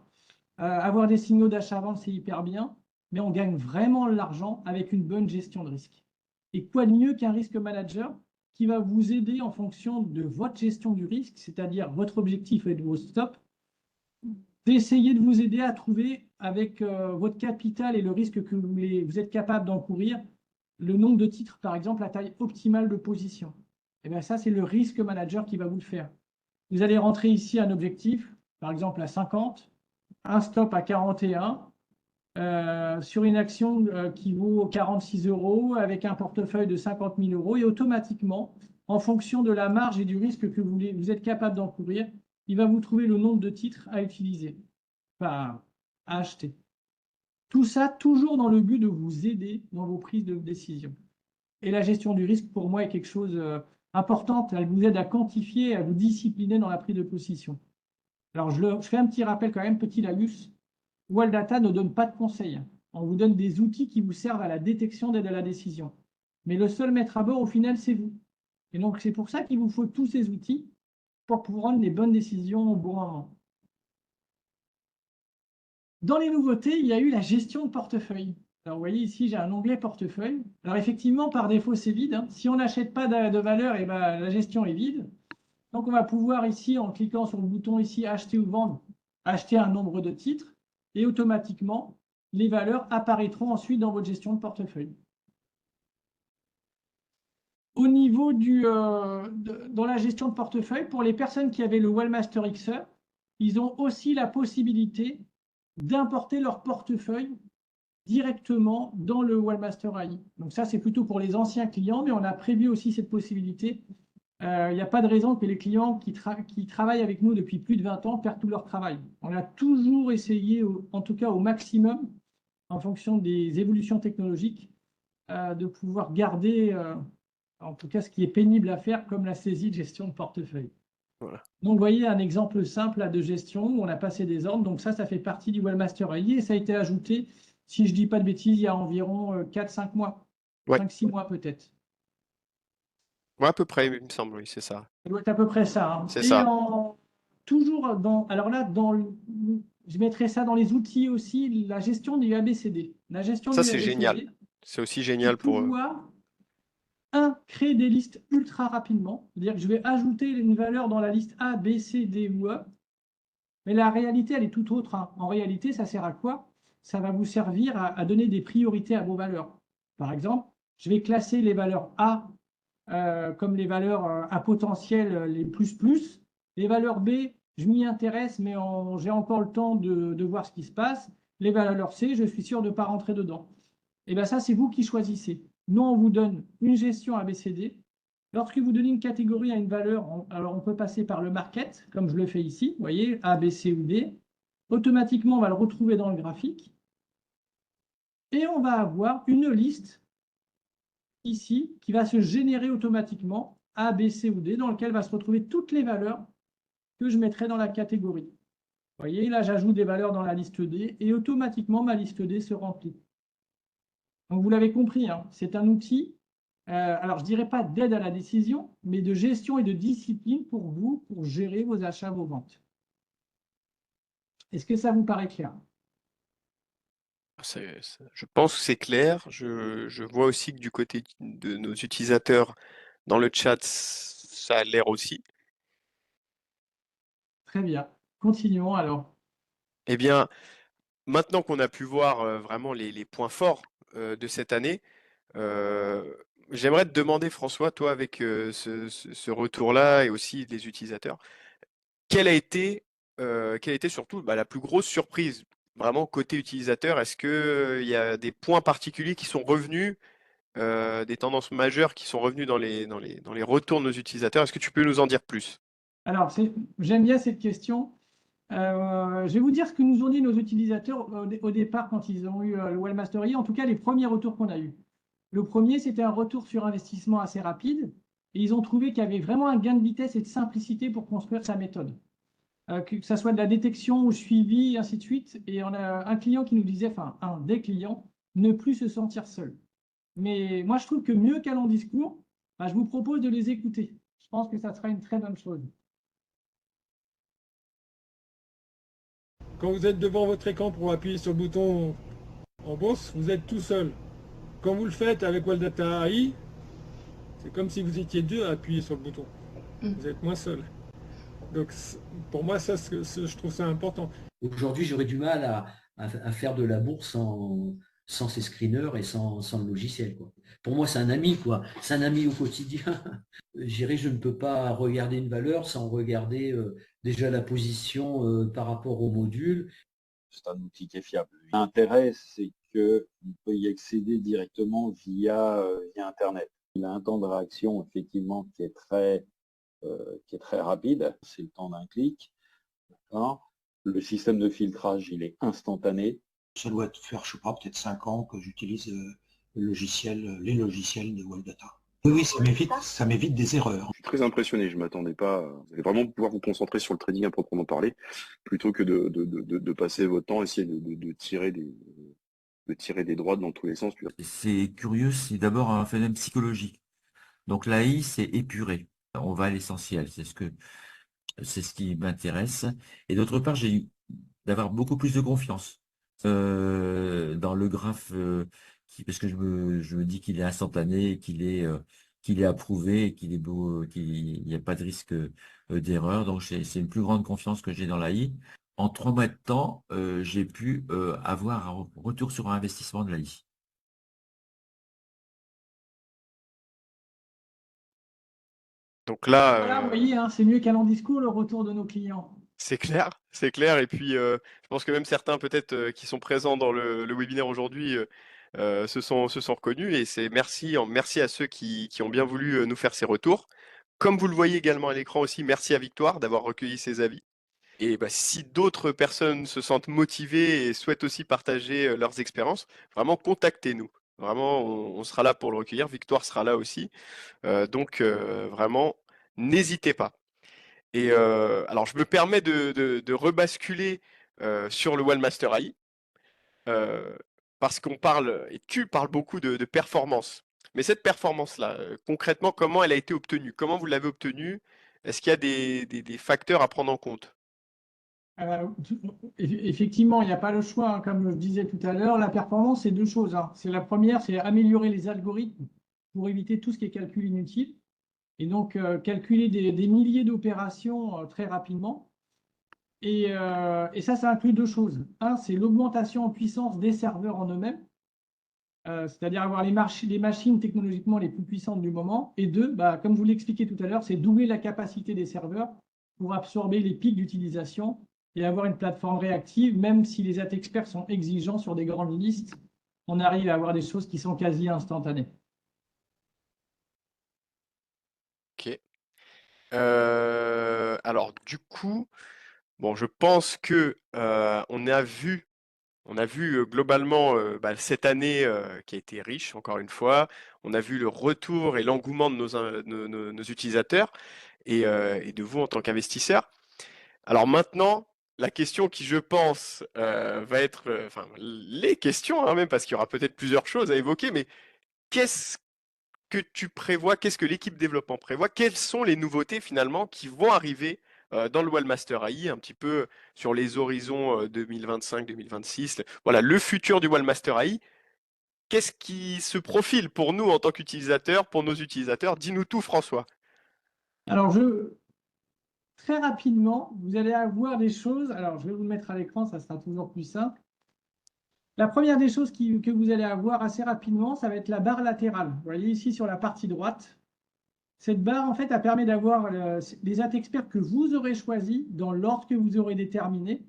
Avoir des signaux d'achat-vente, c'est hyper bien, mais on gagne vraiment l'argent avec une bonne gestion de risque. Et quoi de mieux qu'un risque manager qui va vous aider en fonction de votre gestion du risque, c'est-à-dire votre objectif et de vos stops, d'essayer de vous aider à trouver avec votre capital et le risque que vous êtes capable d'encourir, le nombre de titres, par exemple, la taille optimale de position. Et bien ça, c'est le risque manager qui va vous le faire. Vous allez rentrer ici un objectif, par exemple à 50, un stop à 41, sur une action qui vaut 46 euros avec un portefeuille de 50 000 euros et automatiquement, en fonction de la marge et du risque que vous êtes capable d'encourir, il va vous trouver le nombre de titres à utiliser, enfin, à acheter. Tout ça toujours dans le but de vous aider dans vos prises de décision. Et la gestion du risque, pour moi, est quelque chose d'important. Elle vous aide à quantifier, à vous discipliner dans la prise de position. Alors, je fais un petit rappel quand même, petit laïus. Wall ne donne pas de conseils. On vous donne des outils qui vous servent à la détection d'aide à la décision. Mais le seul maître à bord, au final, c'est vous. Et donc, c'est pour ça qu'il vous faut tous ces outils pour pouvoir prendre les bonnes décisions au bon moment. Dans les nouveautés, il y a eu la gestion de portefeuille. Alors, vous voyez ici, j'ai un onglet portefeuille. Alors, effectivement, par défaut, c'est vide, hein. Si on n'achète pas de valeur, et ben, la gestion est vide. Donc, on va pouvoir ici, en cliquant sur le bouton ici, acheter ou vendre, acheter un nombre de titres et automatiquement, les valeurs apparaîtront ensuite dans votre gestion de portefeuille. Au niveau dans la gestion de portefeuille, pour les personnes qui avaient le Wellmaster XE, ils ont aussi la possibilité d'importer leur portefeuille directement dans le Wellmaster AI. Donc ça, c'est plutôt pour les anciens clients, mais on a prévu aussi cette possibilité. Il n'y a pas de raison que les clients qui travaillent avec nous depuis plus de 20 ans perdent tout leur travail. On a toujours essayé, en tout cas au maximum, en fonction des évolutions technologiques, de pouvoir garder, en tout cas ce qui est pénible à faire, comme la saisie de gestion de portefeuille. Voilà. Donc, vous voyez un exemple simple là, de gestion où on a passé des ordres. Donc ça fait partie du Wellmaster AI et ça a été ajouté, si je ne dis pas de bêtises, il y a environ 4-5 mois, Ouais. 5-6 mois peut-être. Ouais, à peu près, il me semble, oui, c'est ça. Ça doit être à peu près ça, hein. C'est Et ça. toujours alors là, je mettrai ça dans les outils aussi, la gestion du ABCD. La gestion Ça, du c'est génial. ABCD, C'est aussi c'est génial pour eux. pouvoir, créer des listes ultra rapidement. C'est-à-dire que je vais ajouter une valeur dans la liste A, B, C, D ou E. Mais la réalité, elle est tout autre, hein. En réalité, ça sert à quoi? Ça va vous servir à donner des priorités à vos valeurs. Par exemple, je vais classer les valeurs A comme les valeurs à potentiel les plus. Les valeurs B, je m'y intéresse, mais j'ai encore le temps de voir ce qui se passe. Les valeurs C, je suis sûr de ne pas rentrer dedans. Et bien ça, c'est vous qui choisissez. Nous, on vous donne une gestion ABCD. Lorsque vous donnez une catégorie à une valeur, alors on peut passer par le market, comme je le fais ici, vous voyez, A, B, C ou D. Automatiquement, on va le retrouver dans le graphique. Et on va avoir une liste ici qui va se générer automatiquement A, B, C ou D, dans lequel va se retrouver toutes les valeurs que je mettrai dans la catégorie. Vous voyez, là, j'ajoute des valeurs dans la liste D et automatiquement, ma liste D se remplit. Donc, vous l'avez compris, hein, c'est un outil, alors je ne dirais pas d'aide à la décision, mais de gestion et de discipline pour vous, pour gérer vos achats, vos ventes. Est-ce que ça vous paraît clair? Je pense que c'est clair. Je vois aussi que du côté de nos utilisateurs dans le chat, ça a l'air aussi. Très bien. Continuons alors. Eh bien, maintenant qu'on a pu voir vraiment les points forts de cette année, euh, j'aimerais te demander, François, toi, avec ce retour-là et aussi les utilisateurs, quelle a été surtout la plus grosse surprise, vraiment côté utilisateur? Est-ce qu'il y a des points particuliers qui sont revenus, des tendances majeures qui sont revenues dans les retours de nos utilisateurs? Est-ce que tu peux nous en dire plus? Alors, j'aime bien cette question. Je vais vous dire ce que nous ont dit nos utilisateurs au départ quand ils ont eu le Wellmastery, en tout cas les premiers retours qu'on a eus. Le premier, c'était un retour sur investissement assez rapide et ils ont trouvé qu'il y avait vraiment un gain de vitesse et de simplicité pour construire sa méthode. Que ça soit de la détection au suivi, et ainsi de suite. Et on a un client qui nous disait, enfin un des clients, ne plus se sentir seul. Mais moi, je trouve que mieux qu'un long discours, bah, je vous propose de les écouter. Je pense que ça sera une très bonne chose. Quand vous êtes devant votre écran pour appuyer sur le bouton en bourse, vous êtes tout seul. Quand vous le faites avec Welldata AI, c'est comme si vous étiez deux à appuyer sur le bouton. Vous êtes moins seul. Donc pour moi, ça, je trouve ça important. Aujourd'hui, j'aurais du mal à faire de la bourse sans ces screeners et sans le logiciel, quoi. Pour moi, c'est un ami, quoi. C'est un ami au quotidien. Je ne peux pas regarder une valeur sans regarder déjà la position par rapport au module. C'est un outil qui est fiable. L'intérêt, c'est qu'on peut y accéder directement via Internet. Il a un temps de réaction, effectivement, qui est très rapide. C'est le temps d'un clic. Le système de filtrage, il est instantané. Ça doit faire, je sais pas, peut-être 5 ans que j'utilise les logiciels de Welldata. Oui, ça m'évite des erreurs. Je suis très impressionné, je ne m'attendais pas. Vous allez vraiment pouvoir vous concentrer sur le trading à proprement parler, plutôt que de passer votre temps à essayer de tirer des droites dans tous les sens. C'est curieux, c'est d'abord un phénomène psychologique. Donc l'AI, c'est épuré. On va à l'essentiel, c'est ce qui m'intéresse. Et d'autre part, j'ai eu d'avoir beaucoup plus de confiance. dans le graphe, parce que je me dis qu'il est instantané, qu'il est approuvé, qu'il est beau, qu'il n'y a pas de risque d'erreur. Donc c'est une plus grande confiance que j'ai dans l'AI. En 3 mois de temps, j'ai pu avoir un retour sur investissement de l'AI. Donc là, Voilà, vous voyez, hein, c'est mieux qu'un long discours, le retour de nos clients. c'est clair, c'est clair. Et puis, je pense que même certains peut-être qui sont présents dans le webinaire aujourd'hui se sont reconnus. Et c'est merci à ceux qui ont bien voulu nous faire ces retours. Comme vous le voyez également à l'écran aussi, merci à Victoire d'avoir recueilli ses avis. Et bah, si d'autres personnes se sentent motivées et souhaitent aussi partager leurs expériences, vraiment contactez-nous. Vraiment, on sera là pour le recueillir. Victoire sera là aussi. Donc, vraiment, n'hésitez pas. Et alors, je me permets de rebasculer sur le Wellmaster AI parce qu'on parle, et tu parles beaucoup de performance. Mais cette performance-là, concrètement, comment elle a été obtenue? Comment vous l'avez obtenue? Est-ce qu'il y a des facteurs à prendre en compte? Effectivement, il n'y a pas le choix, hein, comme je disais tout à l'heure. La performance, c'est deux choses, hein. C'est la première, c'est améliorer les algorithmes pour éviter tout ce qui est calcul inutile. Et donc, calculer des milliers d'opérations très rapidement. Et ça inclut deux choses. Un, c'est l'augmentation en puissance des serveurs en eux-mêmes, c'est-à-dire avoir les machines technologiquement les plus puissantes du moment. Et deux, bah, comme je vous l'expliquais tout à l'heure, c'est doubler la capacité des serveurs pour absorber les pics d'utilisation et avoir une plateforme réactive, même si les experts sont exigeants sur des grandes listes, on arrive à avoir des choses qui sont quasi instantanées. Ok. Alors, du coup, bon, je pense que on a vu globalement bah, cette année qui a été riche, encore une fois. On a vu le retour et l'engouement de nos utilisateurs et de vous en tant qu'investisseurs. Alors maintenant, la question qui, je pense, va être, enfin, les questions, hein, même parce qu'il y aura peut-être plusieurs choses à évoquer, mais qu'est-ce que tu prévois, qu'est-ce que l'équipe développement prévoit, quelles sont les nouveautés finalement qui vont arriver dans le Wellmaster AI, un petit peu sur les horizons 2025-2026. Voilà, le futur du Wellmaster AI. Qu'est-ce qui se profile pour nous en tant qu'utilisateurs, pour nos utilisateurs? Dis-nous tout, François. Alors, très rapidement, vous allez avoir des choses. Alors, je vais vous le mettre à l'écran, ça sera toujours plus simple. La première des choses que vous allez avoir assez rapidement, ça va être la barre latérale. Vous voyez ici sur la partie droite. Cette barre, en fait, elle permet d'avoir les experts que vous aurez choisis dans l'ordre que vous aurez déterminé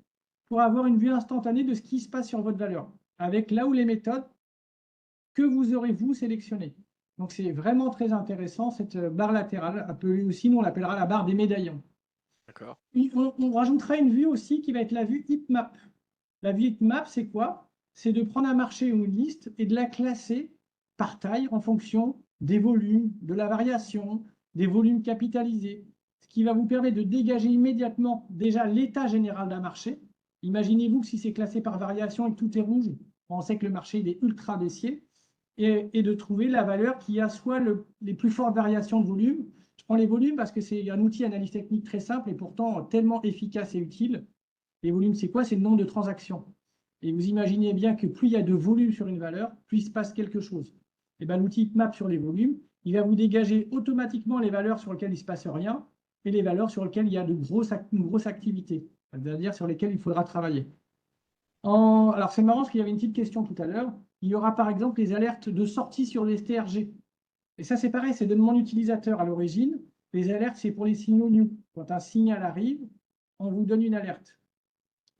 pour avoir une vue instantanée de ce qui se passe sur votre valeur, avec là où les méthodes que vous aurez vous sélectionnées. Donc, c'est vraiment très intéressant, cette barre latérale, appelée aussi, nous on l'appellera la barre des médaillons. D'accord. On rajoutera une vue aussi qui va être la vue heatmap. La vue heatmap, c'est quoi? C'est de prendre un marché ou une liste et de la classer par taille en fonction des volumes, de la variation, des volumes capitalisés, ce qui va vous permettre de dégager immédiatement déjà l'état général d'un marché. Imaginez-vous que si c'est classé par variation et que tout est rouge, on sait que le marché il est ultra baissier, et de trouver la valeur qui a soit les plus fortes variations de volume. Je prends les volumes parce que c'est un outil analyse technique très simple et pourtant tellement efficace et utile. Les volumes, c'est quoi? C'est le nombre de transactions. Et vous imaginez bien que plus il y a de volume sur une valeur, plus il se passe quelque chose. Et bien, l'outil map sur les volumes, il va vous dégager automatiquement les valeurs sur lesquelles il ne se passe rien et les valeurs sur lesquelles il y a une grosse activité, c'est-à-dire sur lesquelles il faudra travailler. Alors, c'est marrant parce qu'il y avait une petite question tout à l'heure. Il y aura par exemple les alertes de sortie sur les STRG. Et ça, c'est pareil, c'est de mon utilisateur à l'origine. Les alertes, c'est pour les signaux new. Quand un signal arrive, on vous donne une alerte.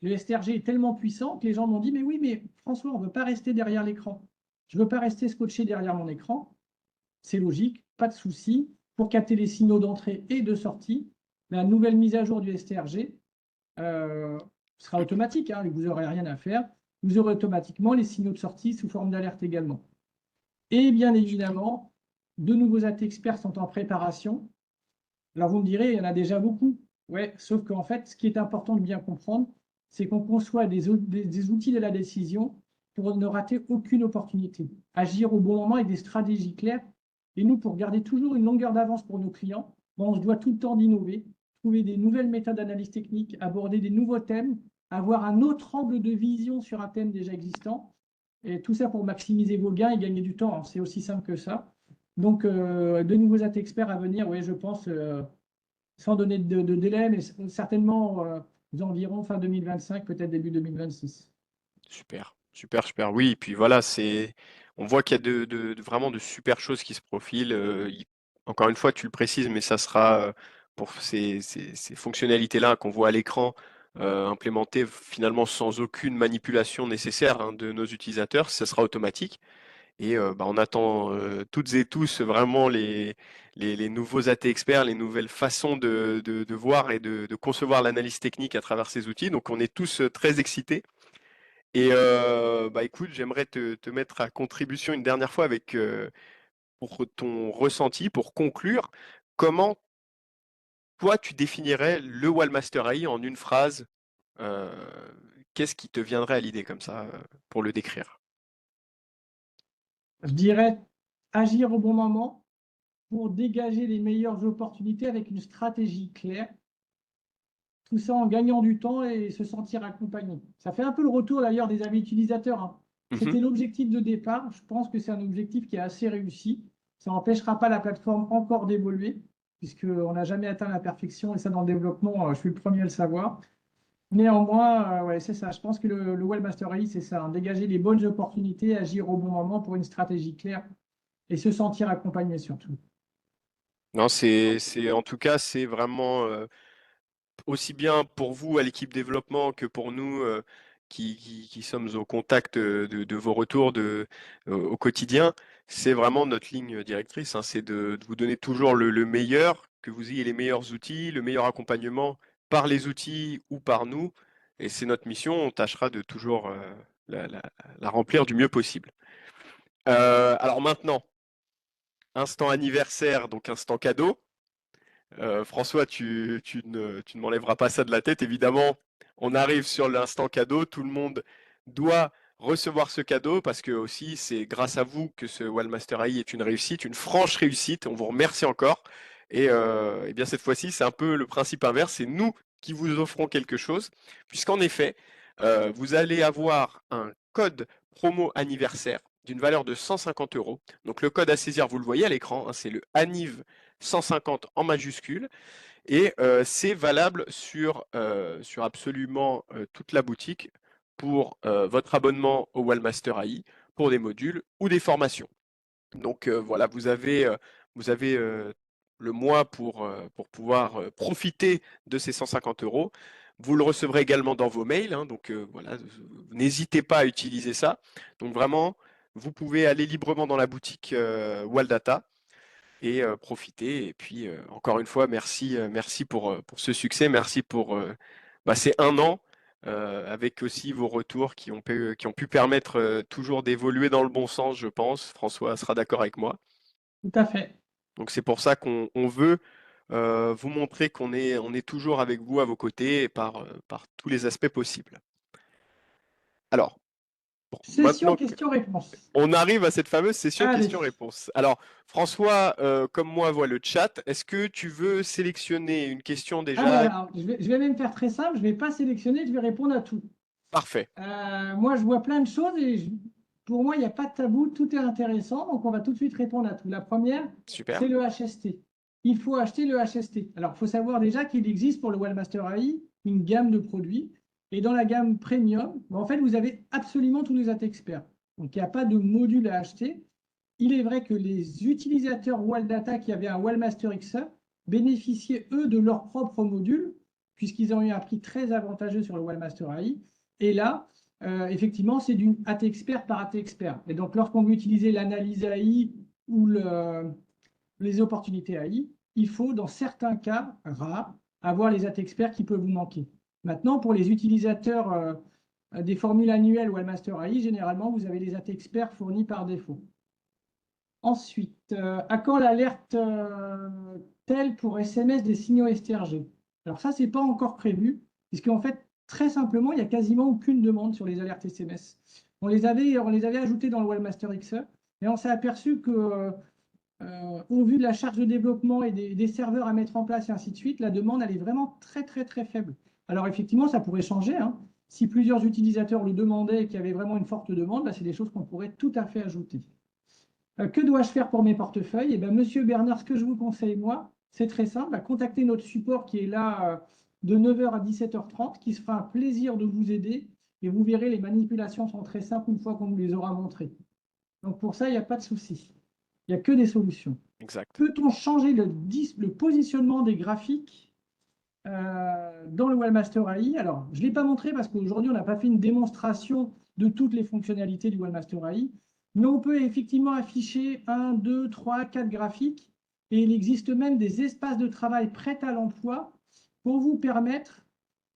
Le STRG est tellement puissant que les gens m'ont dit, mais oui, mais François, on ne veut pas rester derrière l'écran. Je ne veux pas rester scotché derrière mon écran. C'est logique, pas de souci. Pour capter les signaux d'entrée et de sortie, la nouvelle mise à jour du STRG sera automatique, hein, vous n'aurez rien à faire. Vous aurez automatiquement les signaux de sortie sous forme d'alerte également. Et bien évidemment, de nouveaux experts sont en préparation. Alors vous me direz, il y en a déjà beaucoup. Ouais, sauf qu'en fait, ce qui est important de bien comprendre, c'est qu'on conçoit des outils de la décision pour ne rater aucune opportunité. Agir au bon moment avec des stratégies claires. Et nous, pour garder toujours une longueur d'avance pour nos clients, on se doit tout le temps d'innover, trouver des nouvelles méthodes d'analyse technique, aborder des nouveaux thèmes avoir un autre angle de vision sur un thème déjà existant. Et tout ça pour maximiser vos gains et gagner du temps, hein. C'est aussi simple que ça. Donc, de nouveaux experts à venir, oui, je pense, sans donner de délai, mais certainement aux environs fin 2025, peut-être début 2026. Super, super, super. Oui, et puis voilà, on voit qu'il y a vraiment de super choses qui se profilent. Encore une fois, tu le précises, mais ça sera pour ces fonctionnalités-là qu'on voit à l'écran, implémentées finalement sans aucune manipulation nécessaire, hein, de nos utilisateurs. Ça sera automatique. Et bah, on attend toutes et tous vraiment les nouveaux AT experts, les nouvelles façons de voir et de concevoir l'analyse technique à travers ces outils. Donc on est tous très excités. Et bah écoute, j'aimerais te mettre à contribution une dernière fois avec pour ton ressenti, pour conclure, comment toi tu définirais le Wallmaster AI en une phrase? euh, Qu'est-ce qui te viendrait à l'idée comme ça pour le décrire? Je dirais agir au bon moment pour dégager les meilleures opportunités avec une stratégie claire. Tout ça en gagnant du temps et se sentir accompagné. Ça fait un peu le retour d'ailleurs des avis utilisateurs, hein. Mhm. C'était l'objectif de départ. Je pense que c'est un objectif qui est assez réussi. Ça n'empêchera pas la plateforme encore d'évoluer, puisqu'on n'a jamais atteint la perfection, et ça dans le développement, je suis le premier à le savoir. Néanmoins, ouais, c'est ça. Je pense que le Webmaster AI, c'est ça, hein, dégager les bonnes opportunités, agir au bon moment pour une stratégie claire et se sentir accompagné surtout. Non, en tout cas, c'est vraiment aussi bien pour vous à l'équipe développement que pour nous qui sommes au contact de vos retours au quotidien. C'est vraiment notre ligne directrice, hein, c'est de vous donner toujours le meilleur, que vous ayez les meilleurs outils, le meilleur accompagnement par les outils ou par nous. Et c'est notre mission, on tâchera de toujours la, la- la remplir du mieux possible. Alors maintenant, instant anniversaire, donc instant cadeau. François, tu ne m'enlèveras pas ça de la tête, évidemment. On arrive sur l'instant cadeau, tout le monde doit recevoir ce cadeau parce que aussi c'est grâce à vous que ce Wallmaster AI est une réussite, une franche réussite. On vous remercie encore. Et bien cette fois-ci, c'est un peu le principe inverse, c'est nous qui vous offrons quelque chose, puisqu'en effet, vous allez avoir un code promo anniversaire d'une valeur de 150 euros. Donc le code à saisir, vous le voyez à l'écran, hein, c'est le ANIV 150 en majuscule et c'est valable sur absolument toute la boutique pour votre abonnement au Wallmaster AI, pour des modules ou des formations. Donc voilà, vous avez le mois pour pouvoir profiter de ces 150 euros. Vous le recevrez également dans vos mails, hein, donc voilà, n'hésitez pas à utiliser ça. Donc vraiment, vous pouvez aller librement dans la boutique Waldata et profiter. Et puis, encore une fois, merci pour ce succès. Merci pour ces 1 an avec aussi vos retours qui ont pu permettre toujours d'évoluer dans le bon sens, je pense. François sera d'accord avec moi. Tout à fait. Donc, c'est pour ça qu'on veut vous montrer on est toujours avec vous, à vos côtés, et par tous les aspects possibles. Alors, bon, Session maintenant, questions-réponses. on arrive à cette fameuse session Allez. questions-réponses. Alors, François, comme moi, voit le chat. Est-ce que tu veux sélectionner une question déjà? Alors, je vais même faire très simple. Je ne vais pas sélectionner, je vais répondre à tout. Parfait. Moi, je vois plein de choses et pour moi, il n'y a pas de tabou. Tout est intéressant. Donc, on va tout de suite répondre à tout. La première, Super. c'est le HST. Il faut acheter le HST. Alors, il faut savoir déjà qu'il existe pour le Wallmaster AI une gamme de produits. Et dans la gamme premium, en fait, vous avez absolument tous les AT experts. Donc, il n'y a pas de module à acheter. Il est vrai que les utilisateurs Waldata qui avaient un Wallmaster XE bénéficiaient, eux, de leur propre module, puisqu'ils ont eu un prix très avantageux sur le Wallmaster AI. Et là, effectivement, c'est du AT expert par AT expert. Et donc, lorsqu'on veut utiliser l'analyse AI ou les opportunités AI, il faut, dans certains cas rares, avoir les AT experts qui peuvent vous manquer. Maintenant, pour les utilisateurs des formules annuelles Wallmaster AI, généralement, vous avez les AT experts fournis par défaut. Ensuite, à quand l'alerte telle pour SMS des signaux STRG? Alors ça, ce n'est pas encore prévu, puisqu'en fait, très simplement, il n'y a quasiment aucune demande sur les alertes SMS. On les avait ajoutées dans le Wallmaster XE, et on s'est aperçu que, au vu de la charge de développement et des serveurs à mettre en place et ainsi de suite, la demande, elle est vraiment très, très, très faible. Alors effectivement, ça pourrait changer, hein. Si plusieurs utilisateurs le demandaient et qu'il y avait vraiment une forte demande, bah, c'est des choses qu'on pourrait tout à fait ajouter. Que dois-je faire pour mes portefeuilles? Eh bien, Monsieur Bernard, ce que je vous conseille, moi, c'est très simple. Bah, contactez notre support qui est là de 9h à 17h30, qui se fera un plaisir de vous aider. Et vous verrez, les manipulations sont très simples une fois qu'on vous les aura montrées. Donc pour ça, il n'y a pas de souci. Il n'y a que des solutions. Exact. Peut-on changer le positionnement des graphiques dans le Webmaster AI? Alors, je ne l'ai pas montré parce qu'aujourd'hui, on n'a pas fait une démonstration de toutes les fonctionnalités du Webmaster AI, mais on peut effectivement afficher 1, 2, 3, 4 graphiques, et il existe même des espaces de travail prêts à l'emploi pour vous permettre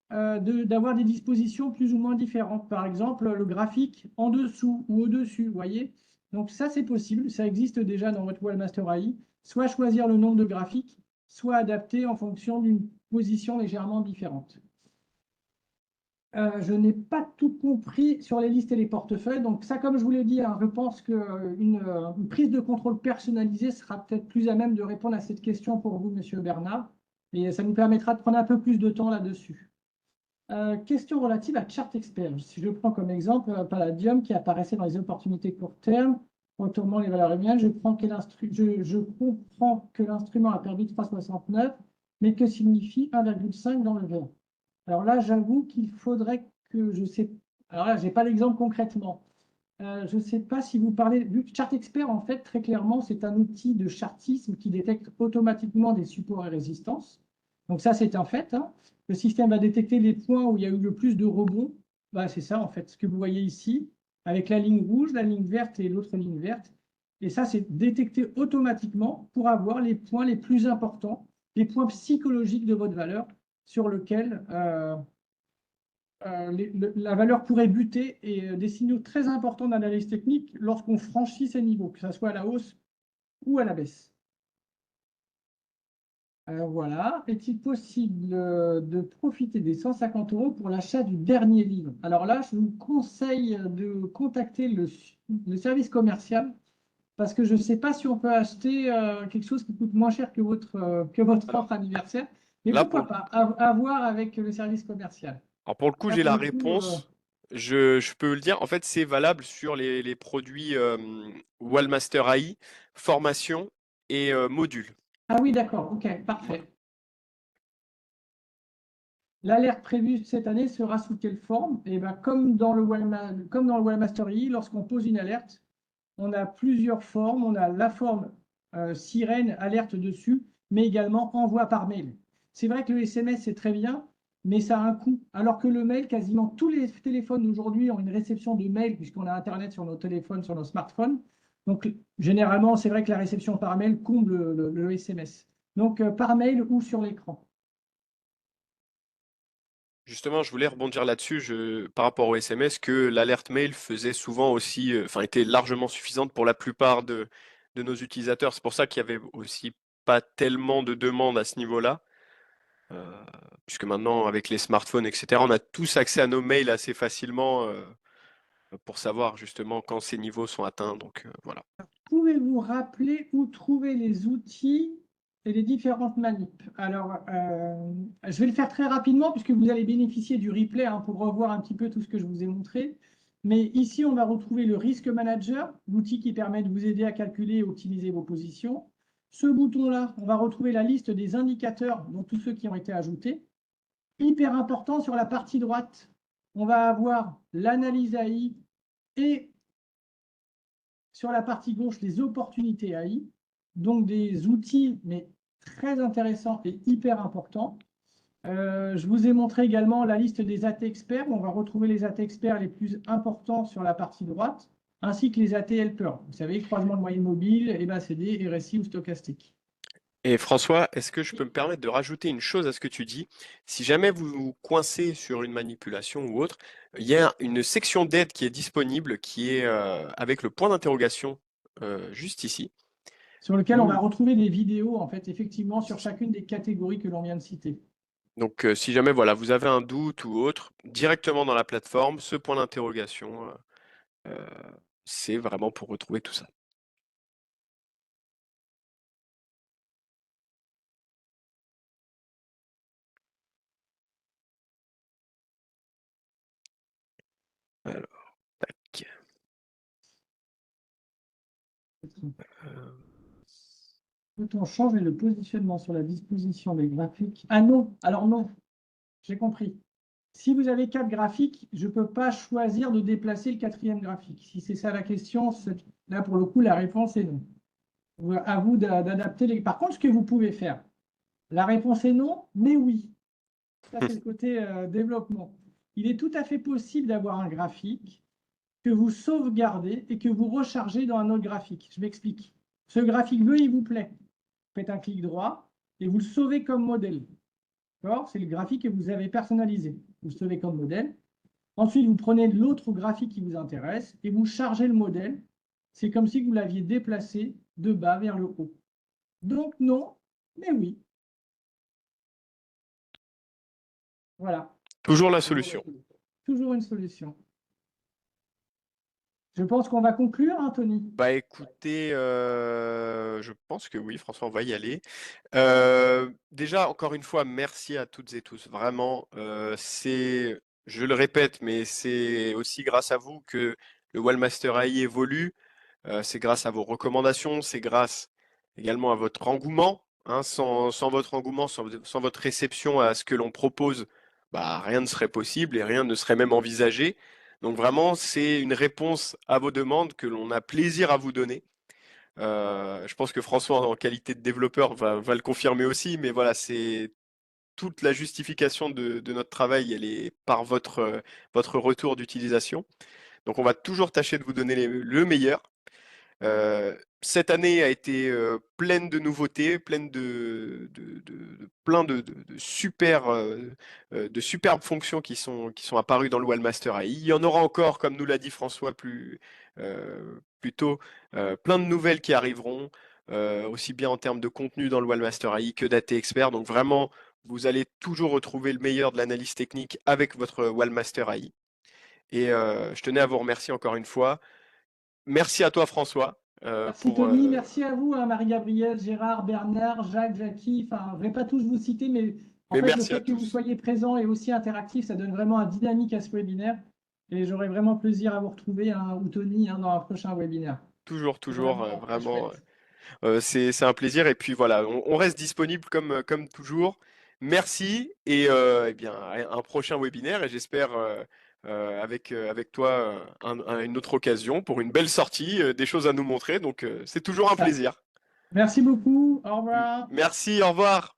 d'avoir des dispositions plus ou moins différentes. Par exemple, le graphique en dessous ou au-dessus, vous voyez. Donc ça, c'est possible, ça existe déjà dans votre Webmaster AI. Soit choisir le nombre de graphiques, soit adapter en fonction d'une position légèrement différente. Je n'ai pas tout compris sur les listes et les portefeuilles. Donc ça, comme je vous l'ai dit, hein, je pense qu'une prise de contrôle personnalisée sera peut-être plus à même de répondre à cette question pour vous, Monsieur Bernard. Et ça nous permettra de prendre un peu plus de temps là-dessus. Question relative à ChartExpert. Si je prends comme exemple Palladium qui apparaissait dans les opportunités court terme, retournant les valeurs réunionnaises, je comprends que l'instrument a perdu 3,69, mais que signifie 1,5 dans le vert. Alors là, j'avoue qu'il faudrait que je sais. Alors là, je n'ai pas l'exemple concrètement. Je ne sais pas si vous parlez. Vu que ChartExpert, en fait, très clairement, c'est un outil de chartisme qui détecte automatiquement des supports et résistances. Donc ça, c'est un fait. Hein. Le système va détecter les points où il y a eu le plus de rebonds. Bah, c'est ça, en fait, ce que vous voyez ici, avec la ligne rouge, la ligne verte et l'autre ligne verte. Et ça, c'est détecté automatiquement pour avoir les points les plus importants, les points psychologiques de votre valeur sur lesquels la valeur pourrait buter et des signaux très importants d'analyse technique lorsqu'on franchit ces niveaux, que ce soit à la hausse ou à la baisse. Voilà. Est-il possible de profiter des 150 € pour l'achat du dernier livre? Alors là, je vous conseille de contacter le service commercial parce que je ne sais pas si on peut acheter quelque chose qui coûte moins cher que votre offre anniversaire. Mais Là, pourquoi pas? À voir avec le service commercial. alors pour le coup, Là, j'ai pour la le coup, réponse. Je peux le dire. En fait, c'est valable sur les produits Wallmaster AI, formation et modules. ah oui, d'accord, ok, parfait. L'alerte prévue cette année sera sous quelle forme? Et ben, comme dans le Webmaster AI, lorsqu'on pose une alerte, on a plusieurs formes. On a la forme sirène, alerte dessus, mais également envoi par mail. C'est vrai que le SMS, c'est très bien, mais ça a un coût. Alors que le mail, quasiment tous les téléphones d'aujourd'hui ont une réception de mail, puisqu'on a Internet sur nos téléphones, sur nos smartphones. Donc, généralement, c'est vrai que la réception par mail comble le SMS. Donc, par mail ou sur l'écran. Justement, je voulais rebondir là-dessus, par rapport au SMS, que l'alerte mail faisait souvent aussi, enfin, était largement suffisante pour la plupart de nos utilisateurs. C'est pour ça qu'il y avait aussi pas tellement de demandes à ce niveau-là, euh, puisque maintenant, avec les smartphones, etc., on a tous accès à nos mails assez facilement, pour savoir justement quand ces niveaux sont atteints. Donc, voilà. Pouvez-vous rappeler où trouver les outils et les différentes manips? Alors, je vais le faire très rapidement puisque vous allez bénéficier du replay hein, pour revoir un petit peu tout ce que je vous ai montré. Mais ici, on va retrouver le Risk Manager, l'outil qui permet de vous aider à calculer et optimiser vos positions. Ce bouton-là, on va retrouver la liste des indicateurs, donc tous ceux qui ont été ajoutés. Hyper important, sur la partie droite, on va avoir l'analyse AI et sur la partie gauche, les opportunités AI, donc des outils, mais très intéressants et hyper importants. Je vous ai montré également la liste des AT experts. On va retrouver les AT experts les plus importants sur la partie droite, ainsi que les AT helpers. Vous savez, croisement de moyenne mobile, MACD, RSI ou stochastique. Et François, est-ce que je peux me permettre de rajouter une chose à ce que tu dis? Si jamais vous vous coincez sur une manipulation ou autre, il y a une section d'aide qui est disponible, qui est avec le point d'interrogation juste ici. Sur lequel on va Où- retrouver des vidéos, en fait, effectivement, sur chacune des catégories que l'on vient de citer. Donc, si jamais voilà, vous avez un doute ou autre, directement dans la plateforme, ce point d'interrogation, euh, c'est vraiment pour retrouver tout ça. Alors, tac. Peut-on changer le positionnement sur la disposition des graphiques? Ah non, alors non, j'ai compris. Si vous avez 4 graphiques, je ne peux pas choisir de déplacer le 4e graphique. Si c'est ça la question, là pour le coup, la réponse est non. À vous d'adapter les. Par contre, ce que vous pouvez faire, la réponse est non, mais oui. Ça, c'est le côté développement. Il est tout à fait possible d'avoir un graphique que vous sauvegardez et que vous rechargez dans un autre graphique. Je m'explique. Ce graphique bleu, il vous plaît. Vous faites un clic droit et vous le sauvez comme modèle. C'est le graphique que vous avez personnalisé. Vous le sauvez comme modèle. Ensuite, vous prenez l'autre graphique qui vous intéresse et vous chargez le modèle. C'est comme si vous l'aviez déplacé de bas vers le haut. Donc non, mais oui. Voilà. Toujours la solution. Toujours une solution. Je pense qu'on va conclure, hein, Tony. Bah écoutez, je pense que oui, François, on va y aller. Déjà, encore une fois, merci à toutes et tous. Vraiment, je le répète, mais c'est aussi grâce à vous que le Wallmaster AI évolue. C'est grâce à vos recommandations, c'est grâce également à votre engouement. Hein. Sans votre engouement, sans votre réception à ce que l'on propose, bah, rien ne serait possible et rien ne serait même envisagé. Donc vraiment, c'est une réponse à vos demandes que l'on a plaisir à vous donner. Je pense que François, en qualité de développeur, va le confirmer aussi, mais voilà, c'est toute la justification de notre travail, elle est par votre retour d'utilisation. Donc on va toujours tâcher de vous donner le meilleur. Cette année a été pleine de nouveautés, pleine plein de de superbes fonctions qui sont apparues dans le Wallmaster AI. Il y en aura encore, comme nous l'a dit François plus tôt, plein de nouvelles qui arriveront, aussi bien en termes de contenu dans le Wallmaster AI que d'AT Expert. Donc vraiment, vous allez toujours retrouver le meilleur de l'analyse technique avec votre Wallmaster AI. Et je tenais à vous remercier encore une fois. Merci à toi, François. Merci Tony, merci à vous, hein, Marie-Gabrielle, Gérard, Bernard, Jacques, Jackie. Enfin, je ne vais pas tous vous citer, mais en fait, le fait que vous soyez présents et aussi interactif, ça donne vraiment un dynamique à ce webinaire. Et j'aurai vraiment plaisir à vous retrouver, hein, ou Tony, hein, dans un prochain webinaire. Toujours, vraiment. C'est un plaisir. Et puis voilà, on reste disponible comme toujours. Merci et eh bien, un prochain webinaire et j'espère avec toi une autre occasion pour une belle sortie, des choses à nous montrer. Donc c'est toujours un plaisir. Merci beaucoup. Au revoir. Merci, au revoir.